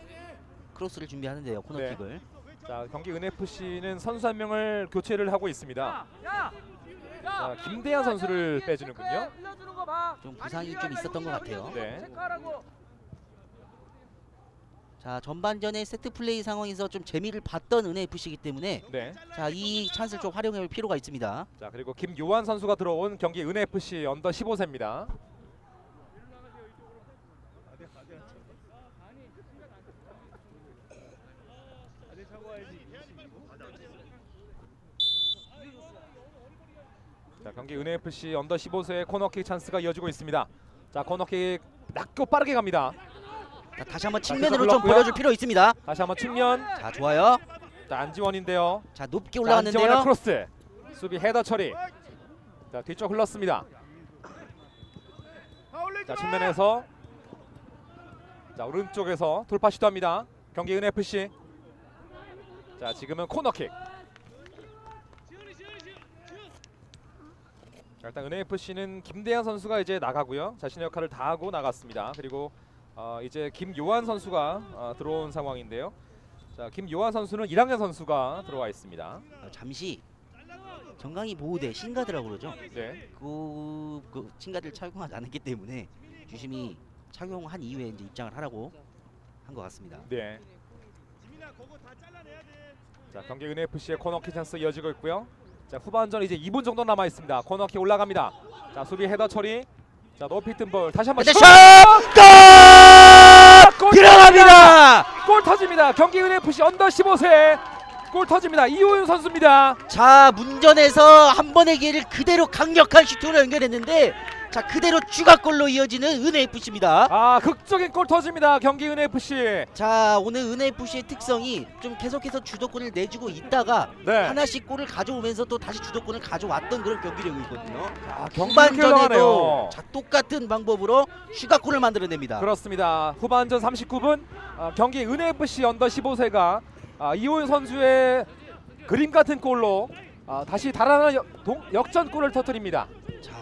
크로스를 준비하는데요. 코너킥을. 자, 경기 은혜FC는 선수 한 명을 교체를 하고 있습니다. 자, 김대한 선수를 빼주는군요. 좀 부상이 좀 있었던 것 같아요. 네. 자, 전반전에 세트 플레이 상황에서 좀 재미를 봤던 은혜FC이기 때문에 네. 자, 이 찬스를 좀 활용할 필요가 있습니다. 자, 그리고 김요한 선수가 들어온 경기 은혜FC 언더 15세입니다. 자, 경기 은혜FC 언더 15세의 코너킥 찬스가 이어지고 있습니다. 자, 코너킥 낮고 빠르게 갑니다. 자, 다시 한번 자, 측면으로 계속 좀 불렀고요. 보여줄 필요 있습니다. 다시 한번 측면. 자, 좋아요. 자, 안지원인데요. 자, 높게 자, 안지원의 올라왔는데요. 크로스. 수비 헤더 처리. 자, 뒤쪽 흘렀습니다. 파울내지 자, 마. 측면에서 자, 오른쪽에서 돌파 시도합니다. 경기 은혜FC. 자, 지금은 코너킥. 자, 일단 은혜FC는 김대한 선수가 이제 나가고요. 자신의 역할을 다하고 나갔습니다. 그리고 이제 김요한 선수가 들어온 상황인데요. 자, 김요한 선수는 1학년 선수가 들어와 있습니다. 잠시 정강이 보호대 신가드라고 그러죠. 네. 그 신가드를 착용하지 않았기 때문에 주심이 착용한 이후에 이제 입장을 하라고 한 것 같습니다. 네. 지민아 그거 다 잘라내야 돼. 자, 경기 은혜FC의 코너킥 찬스 이어지고 있고요. 자, 후반전 이제 2분 정도 남아 있습니다. 코너킥 올라갑니다. 자, 수비 헤더 처리. 자, 높이 뜬 볼 다시 한번 슛! 슛! 골! 들어갑니다. 골 터집니다. 경기 은혜FC 언더 15세 골 터집니다. 이호윤 선수입니다. 자, 문전에서 한 번의 기회를 그대로 강력한 슈팅으로 연결했는데 자, 그대로 추가골로 이어지는 은혜FC입니다. 극적인 골 터집니다. 경기 은혜FC. 자, 오늘 은혜FC의 특성이 좀 계속해서 주도권을 내주고 있다가 네. 하나씩 골을 가져오면서 또 다시 주도권을 가져왔던 그런 경기력이거든요. 경기력이 후반전에도 자, 똑같은 방법으로 추가골을 만들어냅니다. 그렇습니다. 후반전 39분 경기 은혜FC 언더 15세가 이호윤 선수의 그림 같은 골로 다시 달아나는 역전골을 터뜨립니다. 자,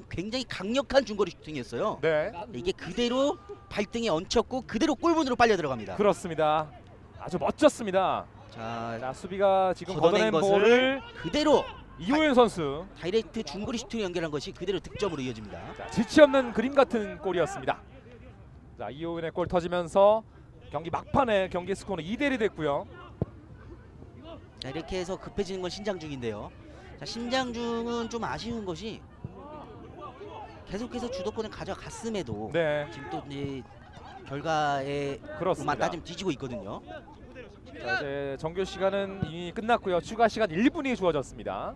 굉장히 강력한 중거리 슈팅이었어요. 네, 이게 그대로 발등에 얹혔고 그대로 골문으로 빨려 들어갑니다. 그렇습니다. 아주 멋졌습니다. 자, 자, 수비가 지금 걷어낸 걷어낸 것을 볼을 그대로 이호윤 선수. 다이렉트 중거리 슈팅을 연결한 것이 그대로 득점으로 이어집니다. 자, 지치 없는 그림 같은 골이었습니다. 자, 이호윤의 골 터지면서 경기 막판에 경기 스코어는 2대1이 됐고요. 자, 이렇게 해서 급해지는 건 신장중인데요. 자, 신장중은 좀 아쉬운 것이 계속해서 주도권을 가져갔음에도 네, 지금 또 이제 결과에 그렇습니다. 만 따지면 뒤지고 있거든요. 자, 이제 정규 시간은 이미 끝났고요. 추가 시간 1분이 주어졌습니다.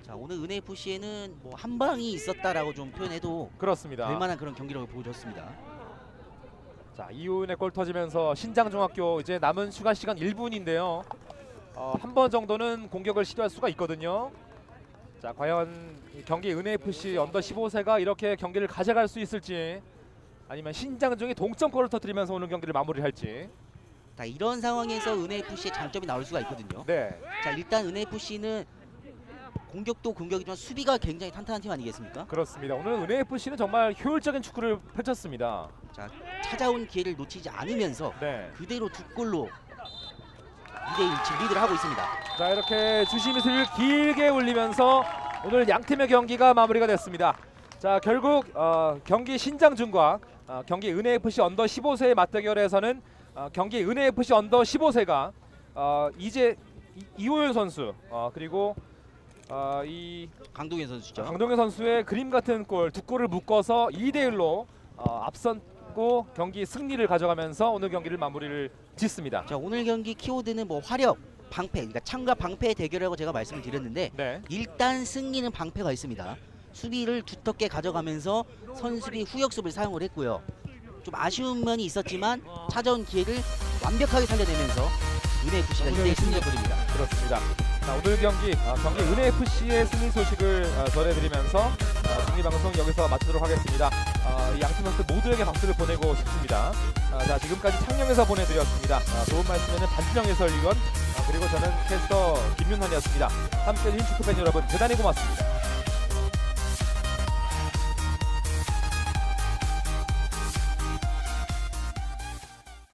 자, 오늘 은혜FC에는 뭐 한 방이 있었다라고 좀 표현해도 그렇습니다. 될 만한 그런 경기력을 보여줬습니다. 자, 이호윤의 골 터지면서 신장중학교 이제 남은 추가 시간 1분인데요. 한 번 정도는 공격을 시도할 수가 있거든요. 자, 과연 이 경기 은혜FC 언더 15세가 이렇게 경기를 가져갈 수 있을지, 아니면 신장중이 동점골을 터뜨리면서 오늘 경기를 마무리할지. 자, 이런 상황에서 은혜FC의 장점이 나올 수가 있거든요. 네, 자, 일단 은혜FC는 공격도 공격이지만 수비가 굉장히 탄탄한 팀 아니겠습니까? 그렇습니다. 오늘 은혜FC는 정말 효율적인 축구를 펼쳤습니다. 자, 찾아온 기회를 놓치지 않으면서 네, 그대로 두 골로 2대1 지금 리드를 하고 있습니다. 자, 이렇게 주심이슬 길게 울리면서 오늘 양 팀의 경기가 마무리가 됐습니다. 자, 결국 경기 신장중과 경기 은혜FC 언더 15세의 맞대결에서는 경기 은혜FC 언더 15세가 이제 이호연 선수 그리고 이 강동현 선수죠. 강동현 선수의 그림 같은 골 두 골을 묶어서 2대1로 앞선고 경기 승리를 가져가면서 오늘 경기를 마무리를 짓습니다. 자, 오늘 경기 키워드는 뭐 화력, 방패, 그러니까 창과 방패의 대결이라고 제가 말씀을 드렸는데 네, 일단 승리는 방패가 있습니다. 수비를 두텁게 가져가면서 선수비 후역습을 사용을 했고요. 좀 아쉬운 면이 있었지만 찾아온 기회를 완벽하게 살려내면서 은혜FC가 2대1 승리를 거둡니다. 그렇습니다. 자, 오늘 경기 은혜FC의 승리 소식을 전해드리면서 승리 방송 여기서 마치도록 하겠습니다. 이 양팀 선수 모두에게 박수를 보내고 싶습니다. 자, 지금까지 창녕에서 보내드렸습니다. 좋은 말씀에는 반진영 해설위원, 그리고 저는 캐스터 김윤환이었습니다. 함께해 주신 축구팬 여러분 대단히 고맙습니다.